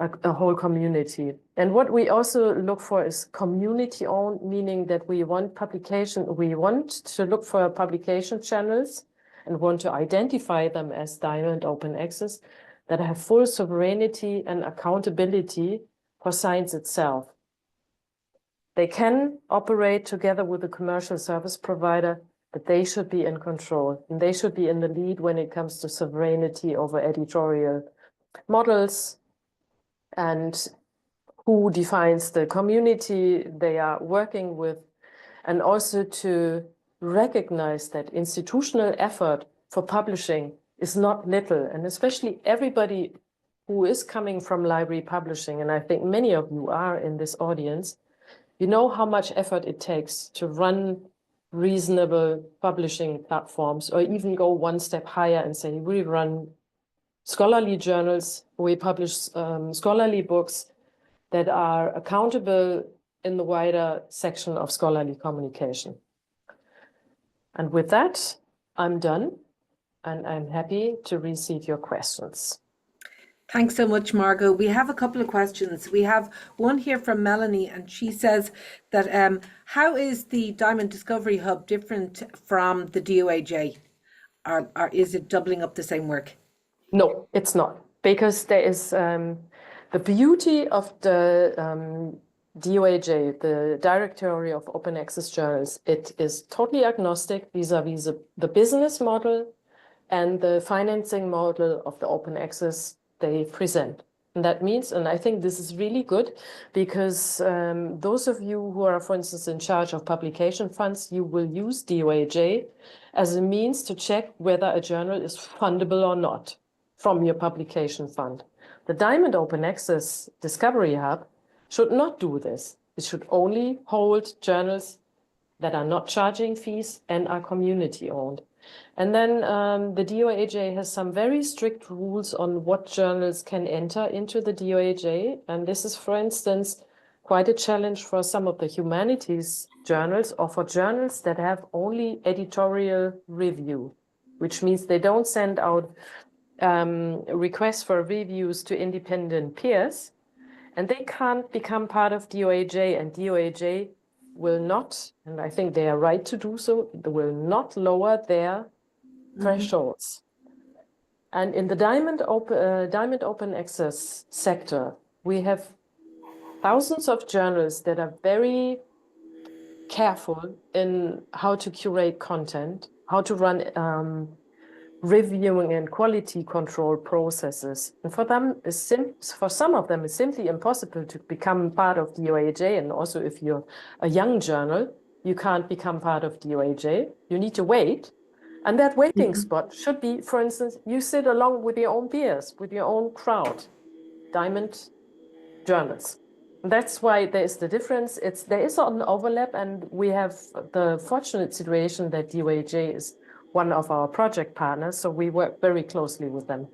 a whole community. And what we also look for is community-owned, meaning that we want to look for publication channels and want to identify them as Diamond open access that have full sovereignty and accountability for science itself. They can operate together with a commercial service provider, but they should be in control, and they should be in the lead when it comes to sovereignty over editorial models and who defines the community they are working with, and also to recognize that institutional effort for publishing is not little, and especially everybody who is coming from library publishing, and I think many of you are in this audience, you know how much effort it takes to run reasonable publishing platforms, or even go one step higher and say, we run scholarly journals, we publish scholarly books that are accountable in the wider section of scholarly communication. And with that, I'm done, and I'm happy to receive your questions. Thanks so much, Margo. We have a couple of questions. We have one here from Melanie, and she says that how is the Diamond Discovery Hub different from the DOAJ? Or is it doubling up the same work? No, it's not, because there is the beauty of the DOAJ, the Directory of Open Access Journals. It is totally agnostic vis-a-vis the business model and the financing model of the open access they present. And that means, and I think this is really good, because those of you who are, for instance, in charge of publication funds, you will use DOAJ as a means to check whether a journal is fundable or not from your publication fund. The Diamond Open Access Discovery Hub should not do this. It should only hold journals that are not charging fees and are community owned. And then the DOAJ has some very strict rules on what journals can enter into the DOAJ. And this is, for instance, quite a challenge for some of the humanities journals or for journals that have only editorial review, which means they don't send out requests for reviews to independent peers, and they can't become part of DOAJ, and DOAJ will not, and I think they are right to do so, they will not lower their thresholds. And in the Diamond Open Access sector, we have thousands of journals that are very careful in how to curate content, how to run reviewing and quality control processes. And for them, for some of them, it's simply impossible to become part of DOAJ. And also, if you're a young journal, you can't become part of DOAJ. You need to wait. And that waiting spot should be, for instance, you sit along with your own peers, with your own crowd, Diamond journals. And that's why there is the difference. There is an overlap, and we have the fortunate situation that DOAJ is one of our project partners, so we work very closely with them.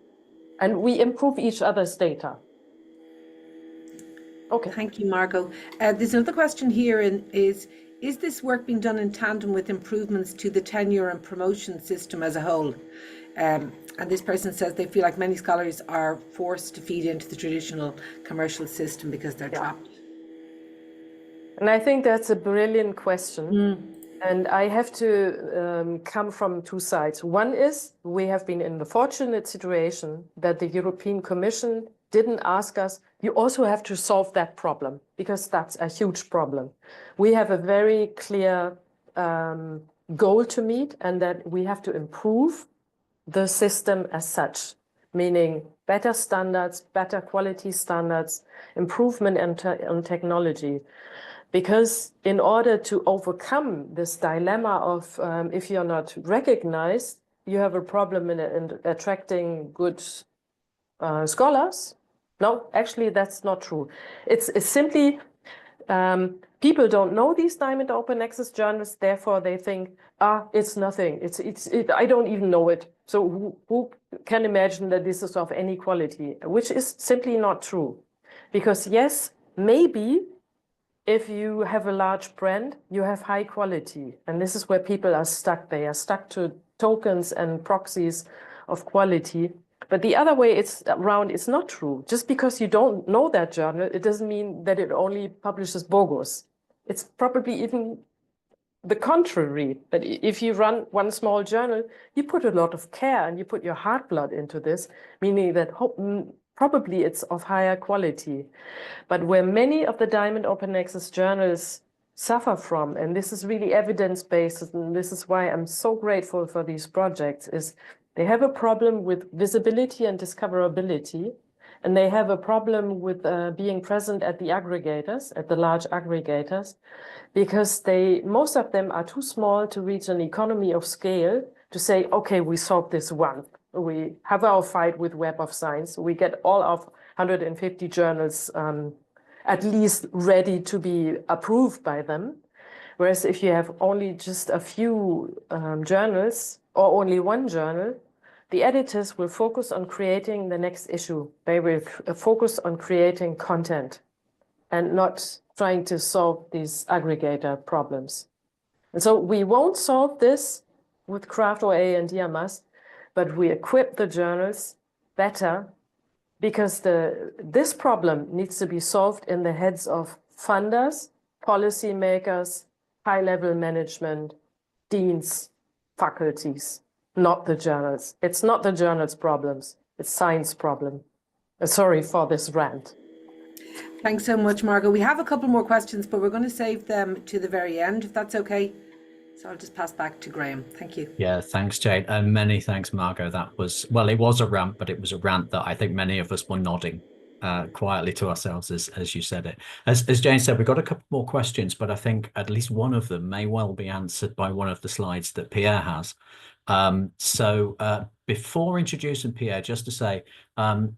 And we improve each other's data. Okay. Thank you, Margo. There's another question here, is this work being done in tandem with improvements to the tenure and promotion system as a whole? And this person says they feel like many scholars are forced to feed into the traditional commercial system because they're trapped. And I think that's a brilliant question. And I have to come from two sides. One is we have been in the fortunate situation that the European Commission didn't ask us, you also have to solve that problem, because that's a huge problem. We have a very clear goal to meet, and that we have to improve the system as such, meaning better standards, better quality standards, improvement in technology. Because in order to overcome this dilemma of if you're not recognized, you have a problem in attracting good scholars. No, actually, that's not true. It's simply people don't know these Diamond Open Access journals, therefore they think, it's nothing. I don't even know it. So who can imagine that this is of any quality? Which is simply not true. Because yes, maybe if you have a large brand, you have high quality. And this is where people are stuck. They are stuck to tokens and proxies of quality. But the other way it's not true. Just because you don't know that journal, it doesn't mean that it only publishes bogus. It's probably even the contrary. But if you run one small journal, you put a lot of care and you put your heart blood into this, meaning that probably it's of higher quality. But where many of the Diamond Open Access journals suffer from, and this is really evidence-based, and this is why I'm so grateful for these projects, is they have a problem with visibility and discoverability, and they have a problem with being present at the aggregators, at the large aggregators, because most of them are too small to reach an economy of scale to say, okay, we solved this one. We have our fight with Web of Science. We get all of 150 journals at least ready to be approved by them. Whereas if you have only just a few journals or only one journal, the editors will focus on creating the next issue. They will focus on creating content and not trying to solve these aggregator problems. And so we won't solve this with Craft OA and DIAMAS, but we equip the journals better because this problem needs to be solved in the heads of funders, policymakers, high-level management, deans, faculties, not the journals. It's not the journals' problems, it's science problem. Sorry for this rant. Thanks so much, Margo. We have a couple more questions, but we're going to save them to the very end, if that's okay. So I'll just pass back to Graham. Thank you. Yeah, thanks, Jade. And many thanks, Margo. That was, well, it was a rant, but it was a rant that I think many of us were nodding quietly to ourselves as you said it. As Jane said, we've got a couple more questions, but I think at least one of them may well be answered by one of the slides that Pierre has. before introducing Pierre, just to say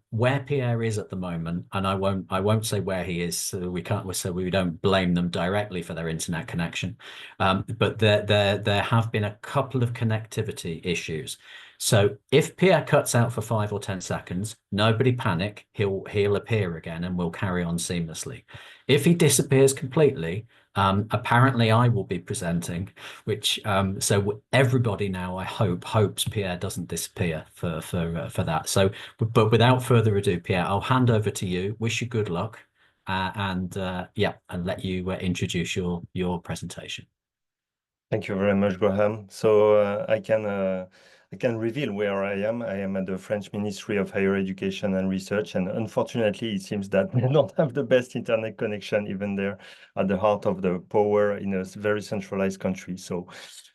where Pierre is at the moment, and I won't say where he is, so we don't blame them directly for their internet connection. But there have been a couple of connectivity issues. So if Pierre cuts out for 5 or 10 seconds, nobody panic. He'll appear again, and we'll carry on seamlessly. If he disappears completely, apparently I will be presenting, which so everybody now, I hope, hopes Pierre doesn't disappear for that. So, but without further ado, Pierre, I'll hand over to you. Wish you good luck, and let you introduce your presentation. Thank you very much, Graham. So I can reveal where I am. I am at the French Ministry of Higher Education and Research, and unfortunately, it seems that they don't have the best internet connection, even there at the heart of the power in a very centralized country. So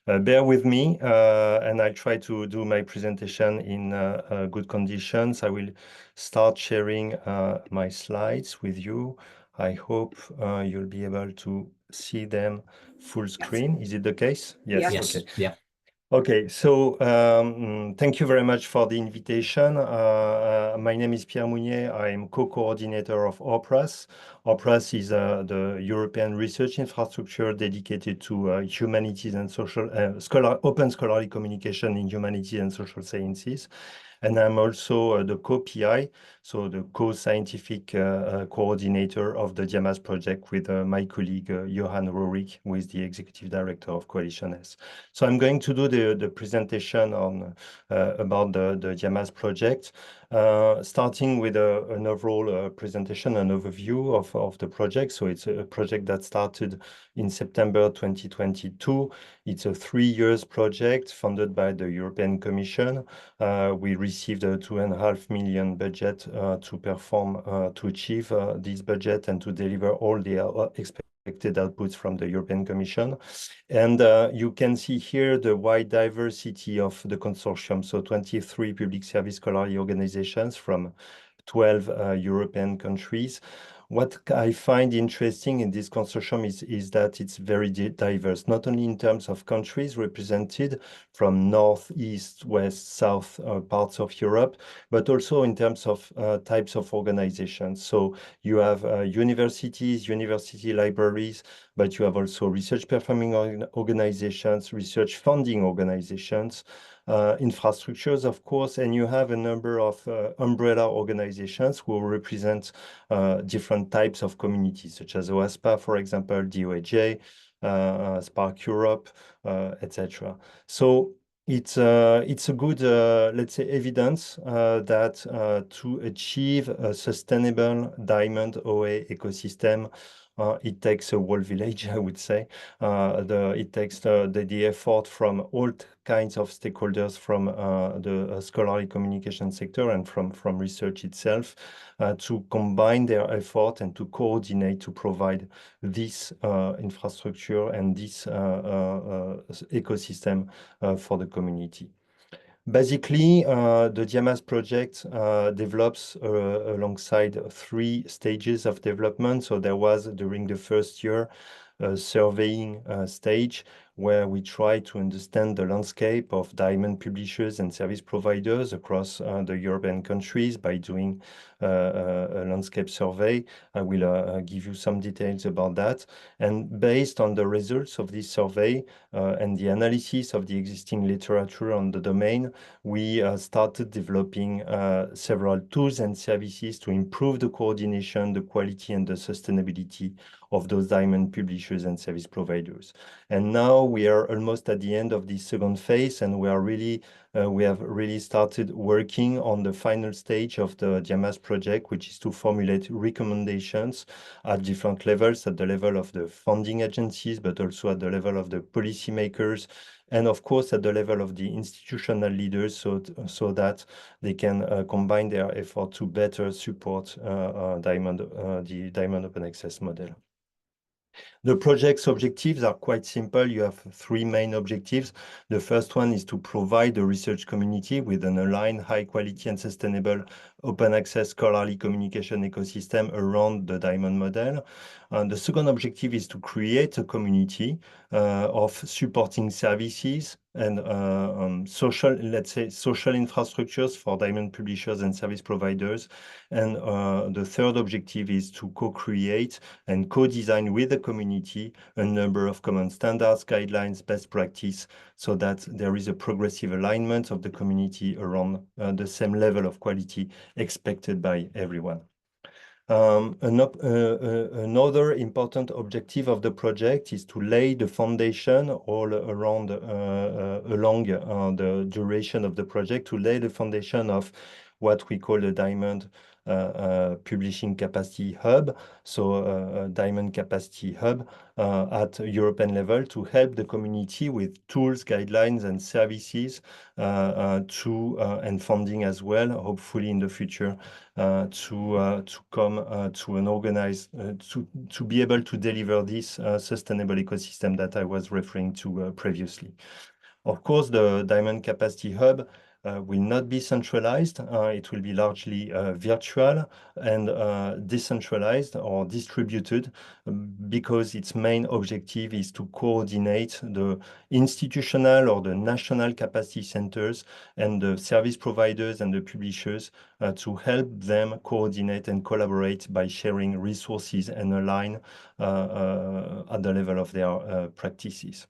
bear with me, and I'll try to do my presentation in good conditions. I will start sharing my slides with you. I hope you'll be able to see them full screen. Is it the case? Yes. Yes. Okay. Yeah. Okay, so thank you very much for the invitation. My name is Pierre Mounier. I am co-coordinator of ORPRAS. ORPRAS is the European research infrastructure dedicated to humanities and social open scholarly communication in humanities and social sciences. And I'm also the co-PI, so the co-scientific coordinator of the DIAMAS project with my colleague Johan Rorik, who is the executive director of Coalition S. So I'm going to do the presentation on about the DIAMAS project, starting with an overall presentation, an overview of the project. So it's a project that started in September 2022. It's a 3-year project funded by the European Commission. We received a 2.5 million budget to perform, to achieve this budget and to deliver all the expected outputs from the European Commission. And you can see here the wide diversity of the consortium. So 23 public service scholarly organizations from 12 European countries. What I find interesting in this consortium is that it's very diverse, not only in terms of countries represented from north, east, west, south parts of Europe, but also in terms of types of organizations. So you have universities, university libraries, but you have also research performing organizations, research funding organizations, infrastructures, of course, and you have a number of umbrella organizations who represent different types of communities, such as OASPA, for example, DOAJ, Spark Europe, etc. So it's a good, let's say, evidence that to achieve a sustainable diamond OA ecosystem, it takes a whole village, I would say. It takes the effort from all kinds of stakeholders from the scholarly communication sector and from research itself to combine their effort and to coordinate to provide this infrastructure and this ecosystem for the community. Basically, the DIAMAS project develops alongside 3 stages of development. So there was, during the first year, a surveying stage where we try to understand the landscape of diamond publishers and service providers across the European countries by doing a landscape survey. I will give you some details about that. And based on the results of this survey and the analysis of the existing literature on the domain, we started developing several tools and services to improve the coordination, the quality, and the sustainability of those diamond publishers and service providers. And now we are almost at the end of the second phase, and we have really started working on the final stage of the DIAMAS project, which is to formulate recommendations at different levels, at the level of the funding agencies, but also at the level of the policymakers, and of course at the level of the institutional leaders, so that they can combine their effort to better support the Diamond Open Access model. The project's objectives are quite simple. You have three main objectives. The first one is to provide the research community with an aligned, high quality and sustainable open access scholarly communication ecosystem around the DIAMAS model. The second objective is to create a community of supporting services and social, let's say, social infrastructures for DIAMAS publishers and service providers. And the third objective is to co-create and co-design with the community a number of common standards, guidelines, best practice, so that there is a progressive alignment of the community around the same level of quality expected by everyone. Another important objective of the project is to lay the foundation all around along the duration of the project, to lay the foundation of what we call the DIAMAS Publishing Capacity Hub, so a DIAMAS Capacity Hub at European level to help the community with tools, guidelines, and services and funding as well, hopefully in the future, to come to an organized, to be able to deliver this sustainable ecosystem that I was referring to previously. Of course, the DIAMAS Capacity Hub will not be centralized. It will be largely virtual and decentralized or distributed because its main objective is to coordinate the institutional or the national capacity centers and the service providers and the publishers to help them coordinate and collaborate by sharing resources and align at the level of their practices.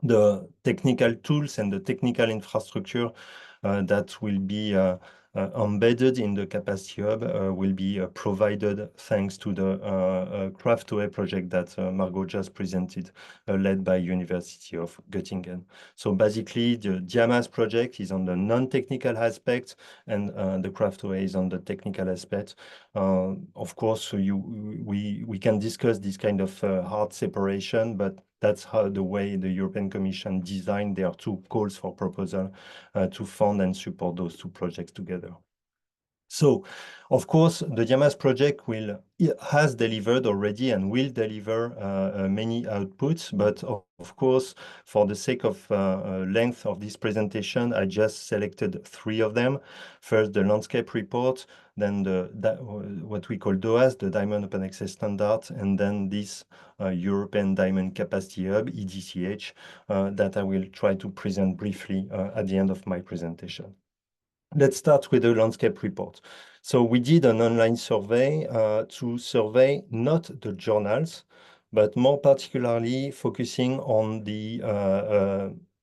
The technical tools and the technical infrastructure that will be embedded in the Capacity Hub will be provided thanks to the Craft2A project that Margo just presented, led by University of Göttingen. So basically, the DIAMAS project is on the non-technical aspect, and the Craft2A is on the technical aspect. Of course, we can discuss this kind of hard separation, but that's how the way the European Commission designed their two calls for proposal to fund and support those two projects together. So, of course, the DIAMAS project has delivered already and will deliver many outputs, but of course, for the sake of length of this presentation, I just selected three of them. First, the landscape report, then what we call DOAS, the DIAMAS Open Access Standard, and then this European DIAMAS Capacity Hub, EDCH, that I will try to present briefly at the end of my presentation. Let's start with the landscape report. So we did an online survey to survey not the journals, but more particularly focusing on the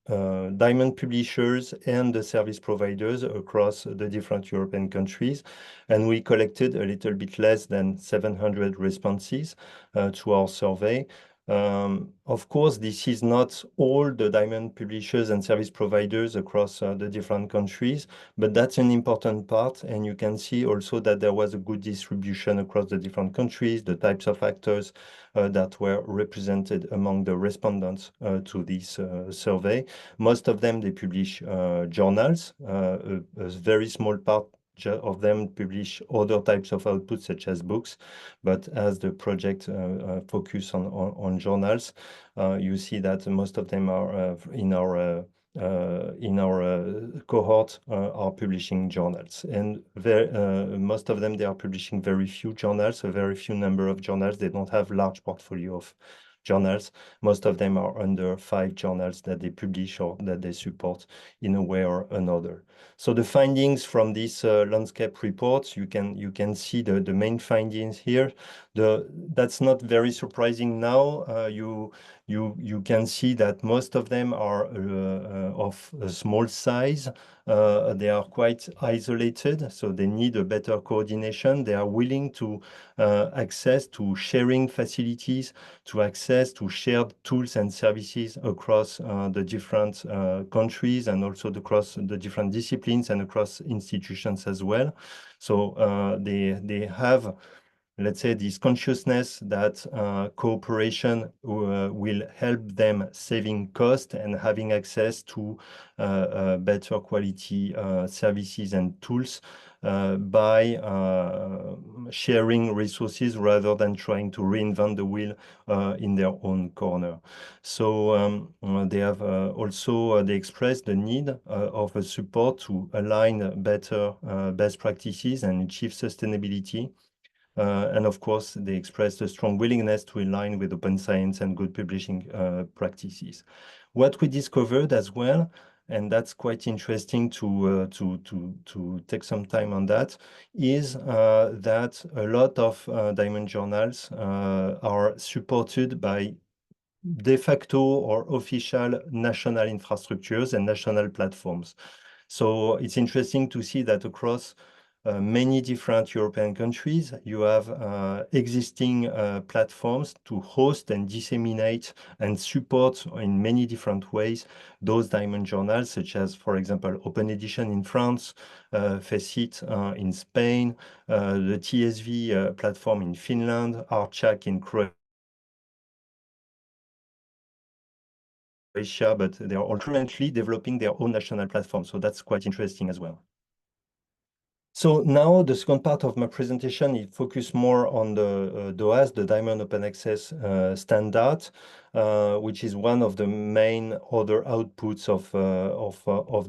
DIAMAS publishers and the service providers across the different European countries. And we collected a little bit less than 700 responses to our survey. Of course, this is not all the DIAMAS publishers and service providers across the different countries, but that's an important part. And you can see also that there was a good distribution across the different countries, the types of actors that were represented among the respondents to this survey. Most of them, they publish journals, a very small part of them publish other types of outputs such as books, but as the project focus on journals, you see that most of them are in our cohort are publishing journals, and most of them, they are publishing very few journals, a very few number of journals. They don't have large portfolio of journals. Most of them are under 5 journals that they publish or that they support in a way or another. So the findings from this landscape report, you can see the main findings here. That's not very surprising now. You can see that most of them are of a small size. They are quite isolated, so they need a better coordination. They are willing to access to sharing facilities, to access to shared tools and services across the different countries and also across the different disciplines and across institutions as well. So they have, let's say, this consciousness that cooperation will help them saving cost and having access to better quality services and tools by sharing resources rather than trying to reinvent the wheel in their own corner. So they have also they expressed the need of a support to align better best practices and achieve sustainability. And of course, they expressed a strong willingness to align with open science and good publishing practices. What we discovered as well, and that's quite interesting to take some time on that, is that a lot of Diamond journals are supported by de facto or official national infrastructures and national platforms. So it's interesting to see that across many different European countries, you have existing platforms to host and disseminate and support in many different ways those Diamond journals, such as, for example, Open Edition in France, Facit in Spain, the TSV platform in Finland, Archak in Croatia, but they are all currently developing their own national platform. So that's quite interesting as well. So now the second part of my presentation, it focused more on the DOAS, the Diamond Open Access standard, which is one of the main other outputs of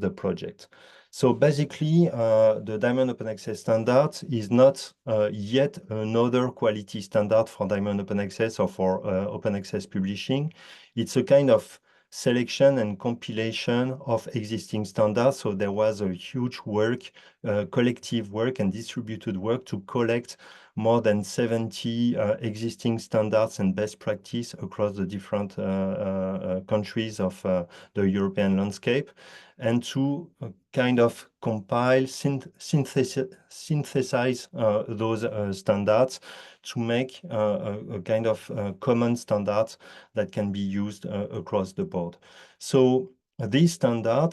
the project. So basically, the Diamond Open Access standard is not yet another quality standard for Diamond Open Access or for open access publishing. It's a kind of selection and compilation of existing standards. So there was a huge work, collective work and distributed work to collect more than 70 existing standards and best practice across the different countries of the European landscape, and to kind of compile, synthesize those standards to make a kind of common standard that can be used across the board. So this standard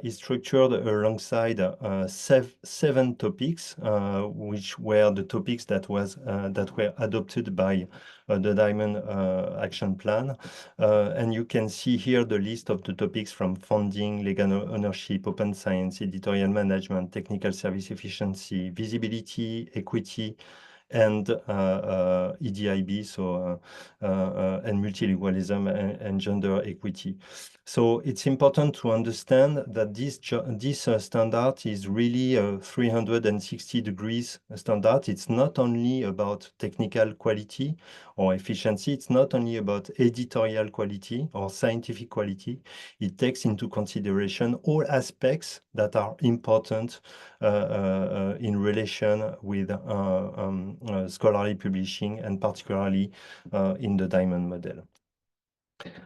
is structured alongside 7 topics, which were the topics that were adopted by the Diamond Action Plan. And you can see here the list of the topics from funding, legal ownership, open science, editorial management, technical service efficiency, visibility, equity, and EDIB, so and multilingualism and gender equity. So it's important to understand that this standard is really a 360 degrees standard. It's not only about technical quality or efficiency. It's not only about editorial quality or scientific quality. It takes into consideration all aspects that are important in relation with scholarly publishing, and particularly in the Diamond model.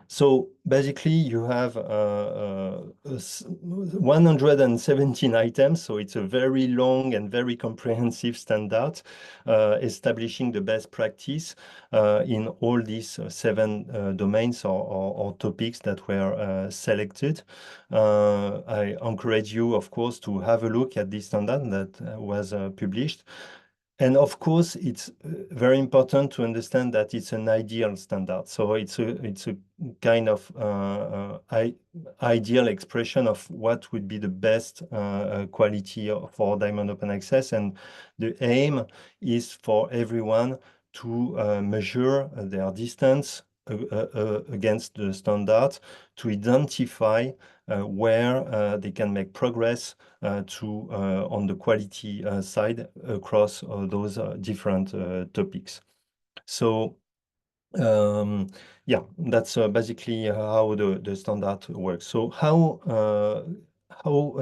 So basically, you have 117 items, so it's a very long and very comprehensive standard establishing the best practice in all these 7 domains or topics that were selected. I encourage you, of course, to have a look at this standard that was published. And of course, it's very important to understand that it's an ideal standard. So it's a kind of ideal expression of what would be the best quality for Diamond Open Access. And the aim is for everyone to measure their distance against the standard, to identify where they can make progress on the quality side across those different topics. So yeah, that's basically how the standard works. So how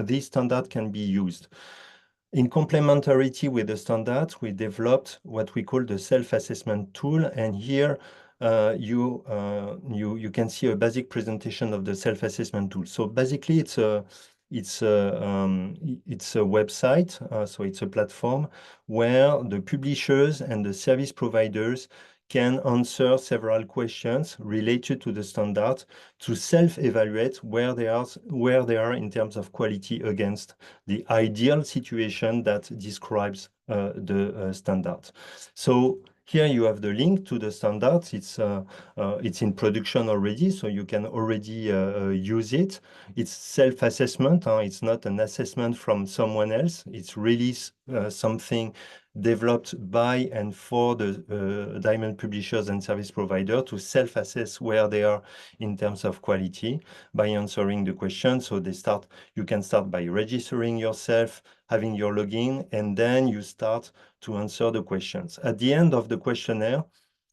this standard can be used. In complementarity with the standard, we developed what we call the self-assessment tool, and here you can see a basic presentation of the self-assessment tool. So basically, it's a website, so it's a platform where the publishers and the service providers can answer several questions related to the standard to self-evaluate where they are in terms of quality against the ideal situation that describes the standard. So Here you have the link to the standards. It's in production already, so you can already use it. It's self-assessment. It's not an assessment from someone else. It's really something developed by and for the diamond publishers and service provider to self-assess where they are in terms of quality by answering the question. So you can start by registering yourself, having your login, and then you start to answer the questions. At the end of the questionnaire,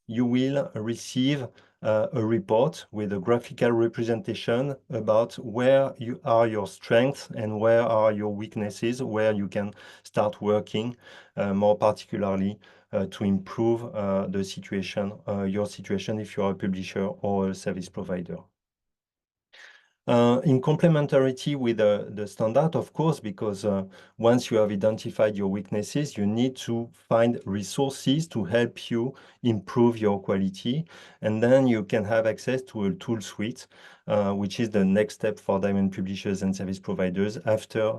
you will receive a report with a graphical representation about where are your strengths and where are your weaknesses, where you can start working more particularly to improve your situation if you are a publisher or a service provider. In complementarity with the standard, of course, because once you have identified your weaknesses, you need to find resources to help you improve your quality. And then you can have access to a tool suite, which is the next step for diamond publishers and service providers after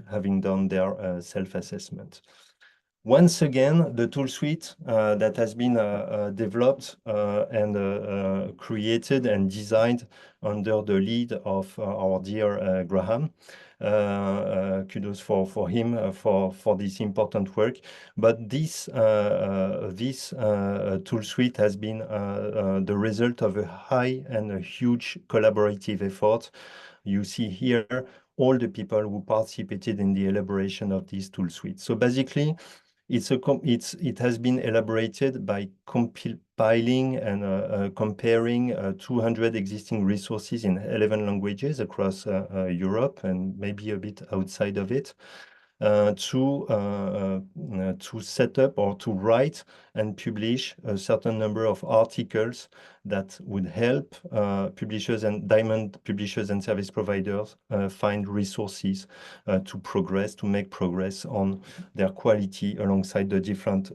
having done their self-assessment. Once again, the tool suite that has been developed and created and designed under the lead of our dear Graham. Kudos for him for this important work. But this tool suite has been the result of a high and a huge collaborative effort. You see here all the people who participated in the elaboration of this tool suite. So basically, it has been elaborated by compiling and comparing 200 existing resources in 11 languages across Europe and maybe a bit outside of it. To set up or to write and publish a certain number of articles that would help publishers and diamond publishers and service providers find resources to make progress on their quality alongside the different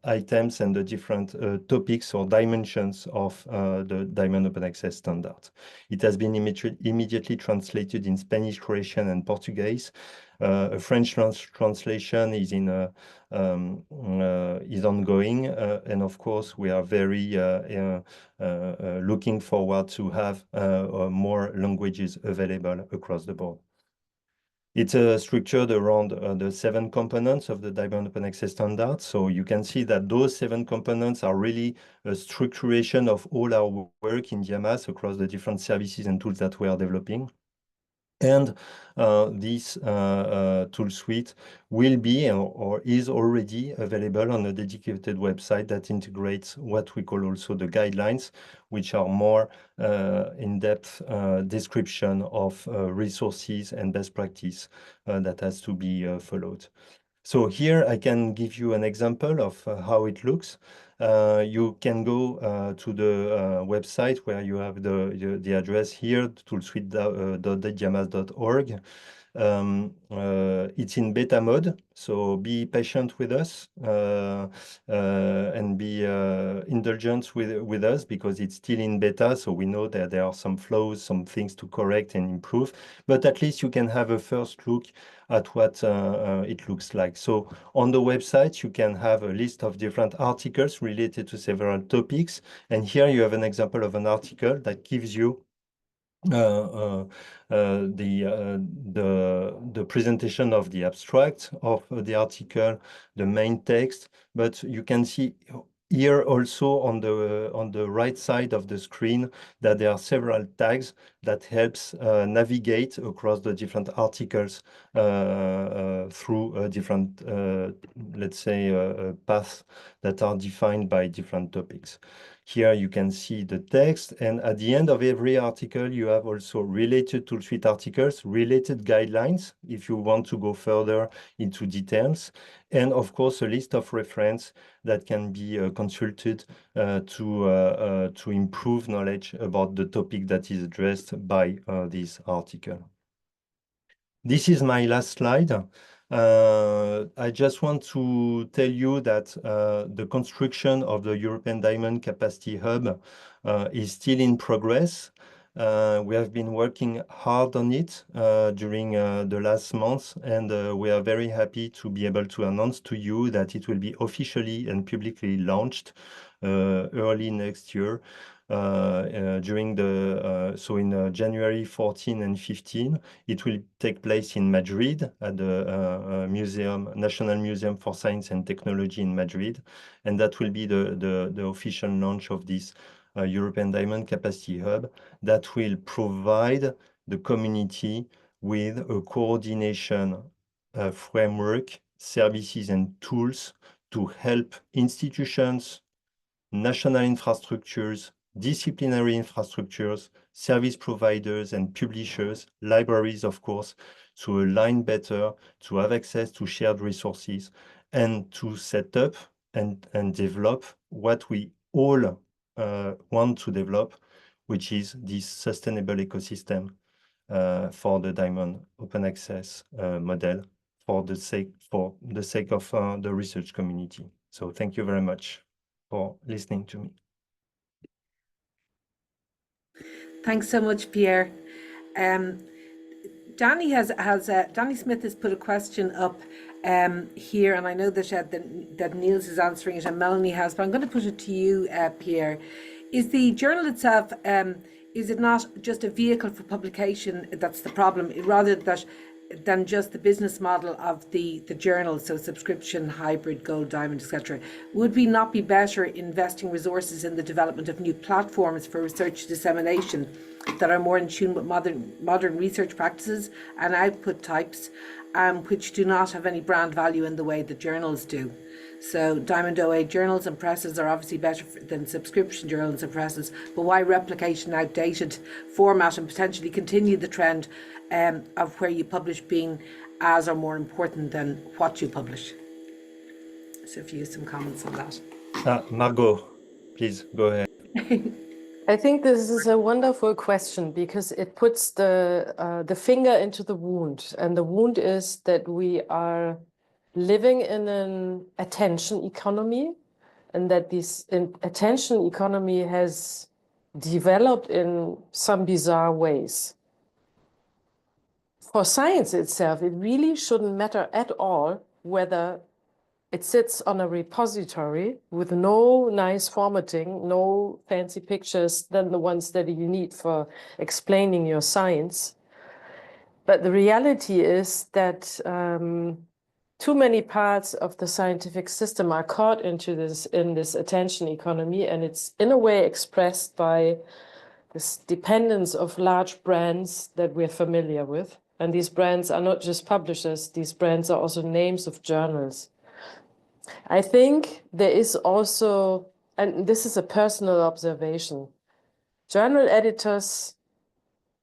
items and the different topics or dimensions of the Diamond Open Access standard. It has been immediately translated in Spanish, Croatian, and Portuguese. A French translation is ongoing, and of course we are very looking forward to have more languages available across the board. It's structured around the 7 components of the Diamond Open Access standard. So you can see that those 7 components are really a structuration of all our work in DIAMAS across the different services and tools that we are developing. And this tool suite will be or is already available on a dedicated website that integrates what we call also the guidelines, which are more in-depth description of resources and best practice that has to be followed. So here I can give you an example of how it looks. You can go to the website where you have the address here, toolsuite.diamas.org. It's in beta mode, so be patient with us and be indulgent with us because it's still in beta. So we know that there are some flaws, some things to correct and improve, but at least you can have a first look at what it looks like. So on the website, you can have a list of different articles related to several topics. And here you have an example of an article that gives you the presentation of the abstract of the article, the main text, but you can see here also on the right side of the screen that there are several tags that helps navigate across the different articles through different, let's say, paths that are defined by different topics. Here you can see the text, and at the end of every article, you have also related tool suite articles, related guidelines, if you want to go further into details, and of course, a list of reference that can be consulted to improve knowledge about the topic that is addressed by this article. This is my last slide. I just want to tell you that the construction of the European Diamond Capacity Hub is still in progress. We have been working hard on it during the last months, and we are very happy to be able to announce to you that it will be officially and publicly launched early next year. During the so in January 14 and 15, it will take place in Madrid at the National Museum for Science and Technology in Madrid, and that will be the official launch of this European Diamond Capacity Hub that will provide the community with a coordination framework, services, and tools to help institutions, national infrastructures, disciplinary infrastructures, service providers and publishers, libraries, of course, to align better, to have access to shared resources, and to set up and develop what we all want to develop, which is this sustainable ecosystem for the Diamond open access model for the sake of the research community. So thank you very much for listening to me. Thanks so much, Pierre. Danny Danny Smith has put a question up here, and I know that Niels is answering it and Melanie has, but I'm going to put it to you, Pierre. Is the journal itself, is it not just a vehicle for publication that's the problem, rather than just the business model of the journal, so subscription, hybrid, gold, diamond, etc.? Would we not be better investing resources in the development of new platforms for research dissemination that are more in tune with modern research practices and output types, which do not have any brand value in the way that journals do? So Diamond OA journals and presses are obviously better than subscription journals and presses, but why replicate an outdated format and potentially continue the trend of where you publish being as or more important than what you publish? So if you have some comments on that. Margo, please go ahead. I think this is a wonderful question because it puts the finger into the wound, and the wound is that we are living in an attention economy, and that this attention economy has developed in some bizarre ways. For science itself, it really shouldn't matter at all whether it sits on a repository with no nice formatting, no fancy pictures than the ones that you need for explaining your science. But the reality is that too many parts of the scientific system are caught in this attention economy, and it's in a way expressed by this dependence of large brands that we're familiar with. And these brands are not just publishers, these brands are also names of journals. I think there is also, and this is a personal observation, journal editors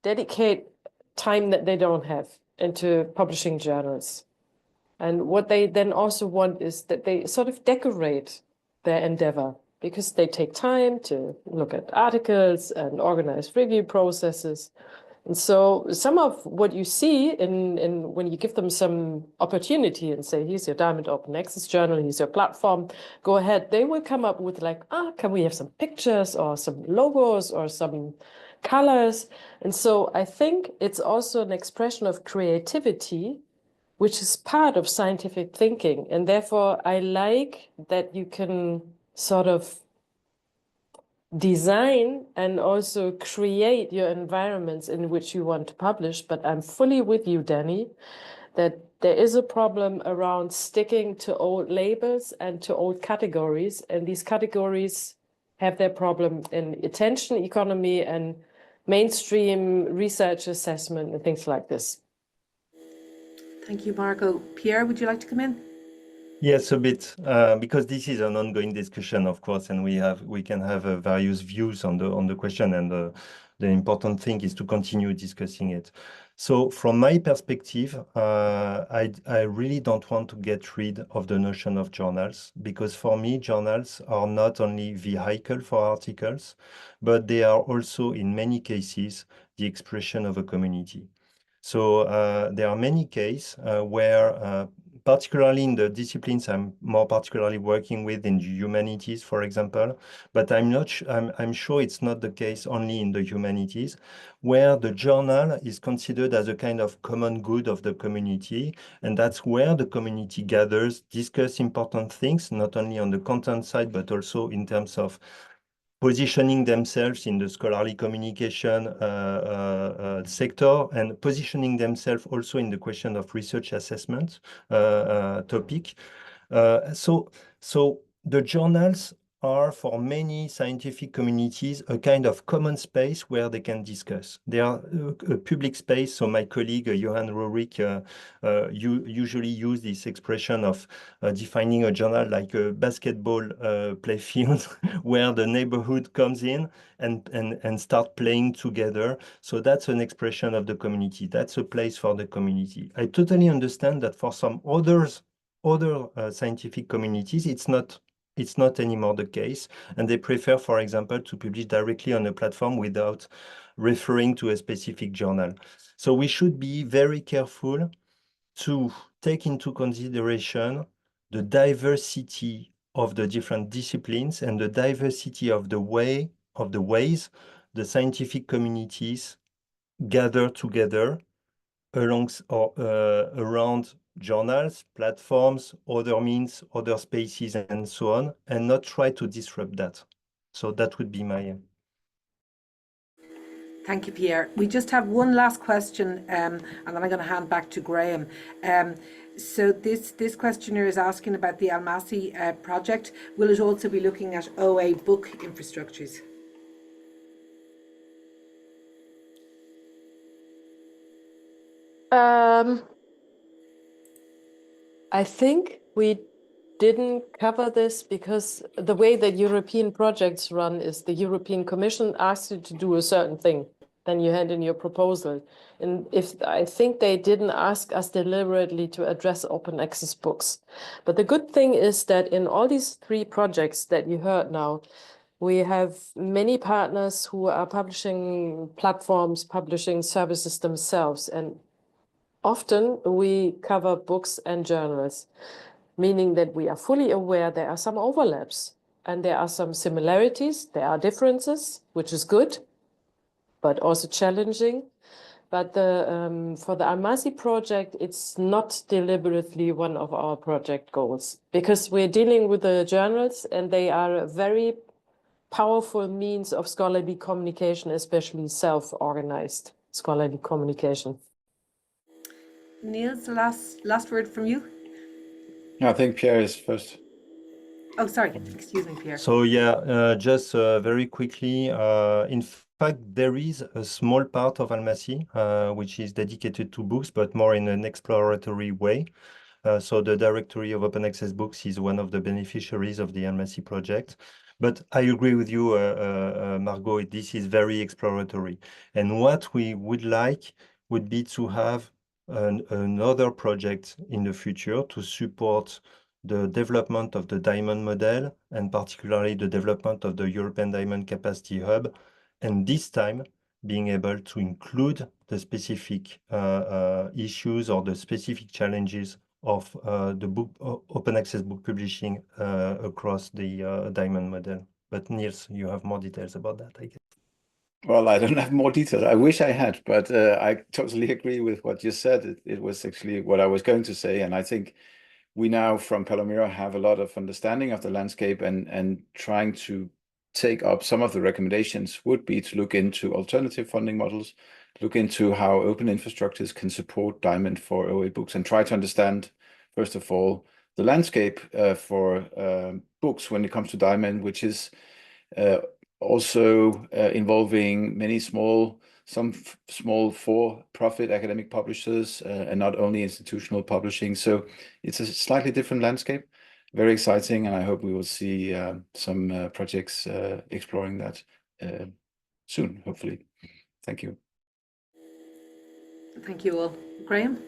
dedicate time that they don't have into publishing journals. And what they then also want is that they sort of decorate their endeavor, because they take time to look at articles and organize review processes. And so some of what you see in when you give them some opportunity and say, here's your Diamond Open Access journal, here's your platform, go ahead, they will come up with like, can we have some pictures or some logos or some colors? And so I think it's also an expression of creativity, which is part of scientific thinking. And therefore, I like that you can sort of design and also create your environments in which you want to publish. But I'm fully with you, Danny, that there is a problem around sticking to old labels and to old categories. And these categories have their problem in attention economy and mainstream research assessment and things like this. Thank you, Margo. Pierre, would you like to come in? Yes, a bit, because this is an ongoing discussion, of course, and we can have various views on the question, and the important thing is to continue discussing it. So from my perspective, I really don't want to get rid of the notion of journals, because for me, journals are not only vehicle for articles, but they are also, in many cases, the expression of a community. So there are many cases where particularly in the disciplines I'm more particularly working with in the humanities, for example, but I'm sure it's not the case only in the humanities, where the journal is considered as a kind of common good of the community, and that's where the community gathers, discuss important things, not only on the content side, but also in terms of positioning themselves in the scholarly communication sector, and positioning themselves also in the question of research assessment topic. So the journals are, for many scientific communities, a kind of common space where they can discuss. They are a public space. So my colleague, Johan Rorik, usually use this expression of defining a journal like a basketball playfield where the neighborhood comes in and start playing together. So that's an expression of the community. That's a place for the community. I totally understand that for some other scientific communities, it's not anymore the case, and they prefer, for example, to publish directly on a platform without referring to a specific journal. So we should be very careful to take into consideration the diversity of the different disciplines and the diversity of the ways the scientific communities gather together around journals, platforms, other means, other spaces, and so on, and not try to disrupt that. So that would be my... Thank you, Pierre. We just have one last question, and then I'm going to hand back to Graham. So this questioner is asking about the Almasi project. Will it also be looking at OA book infrastructures? I think we didn't cover this because the way that European projects run is the European Commission asks you to do a certain thing, then you hand in your proposal. And I think they didn't ask us deliberately to address open access books. But the good thing is that in all these 3 projects that you heard now, we have many partners who are publishing platforms, publishing services themselves, and often we cover books and journals, meaning that we are fully aware there are some overlaps and there are some similarities, there are differences, which is good, but also challenging. But for the Almasi project, it's not deliberately one of our project goals, because we're dealing with the journals and they are a very powerful means of scholarly communication, especially self-organized scholarly communication. Niels, the last word from you. I think Pierre is first. Oh, sorry. Excuse me, Pierre. So yeah, just very quickly, in fact, there is a small part of Almasi which is dedicated to books, but more in an exploratory way. So the Directory of Open Access Books is one of the beneficiaries of the Almasi project. But I agree with you, Margo, this is very exploratory. And what we would like would be to have another project in the future to support the development of the Diamond model, and particularly the development of the European Diamond Capacity Hub, and this time being able to include the specific issues or the specific challenges of the open access book publishing across the Diamond model. But Niels, you have more details about that, I guess. Well, I don't have more details. I wish I had, but I totally agree with what you said. It was actually what I was going to say, and I think we now from PALOMERA have a lot of understanding of the landscape, and trying to take up some of the recommendations would be to look into alternative funding models, look into how open infrastructures can support Diamond for OA books, and try to understand, first of all, the landscape for books when it comes to Diamond, which is also involving many some small for-profit academic publishers and not only institutional publishing. So it's a slightly different landscape, very exciting, and I hope we will see some projects exploring that soon, hopefully. Thank you. Thank you all. Graham?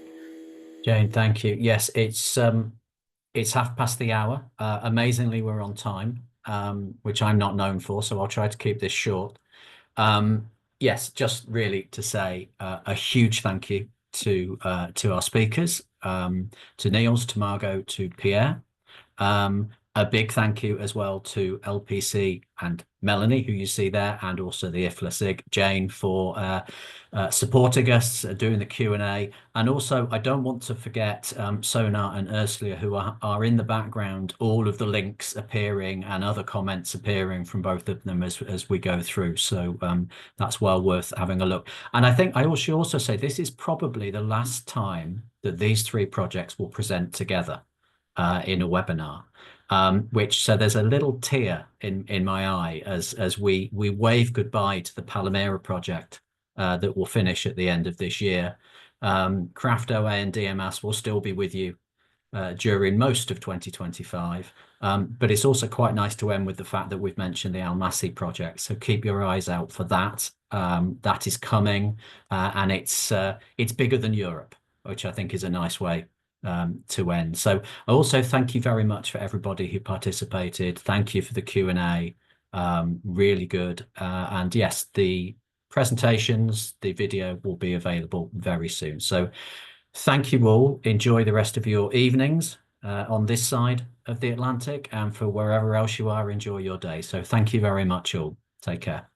Jane, thank you. Yes, it's 1:30. Amazingly, we're on time, which I'm not known for, so I'll try to keep this short. Yes, just really to say a huge thank you to our speakers, to Niels, to Margo, to Pierre. A big thank you as well to LPC and Melanie, who you see there, and also the IFLA SIG, Jane, for supporting us, doing the Q&A. And also, I don't want to forget Sonar and Ursula, who are in the background, all of the links appearing and other comments appearing from both of them as we go through. So that's well worth having a look. And I think I should also say this is probably the last time that these three projects will present together in a webinar. So there's a little tear in my eye as we wave goodbye to the PALOMERA project that will finish at the end of this year. Craft OA and DIAMAS will still be with you during most of 2025, but it's also quite nice to end with the fact that we've mentioned the Almasi project, so keep your eyes out for that. That is coming, and it's bigger than Europe, which I think is a nice way to end. So I also thank you very much for everybody who participated. Thank you for the Q&A, really good. And yes, the presentations, the video will be available very soon. So thank you all. Enjoy the rest of your evenings on this side of the Atlantic, and for wherever else you are, enjoy your day. So thank you very much all. Take care.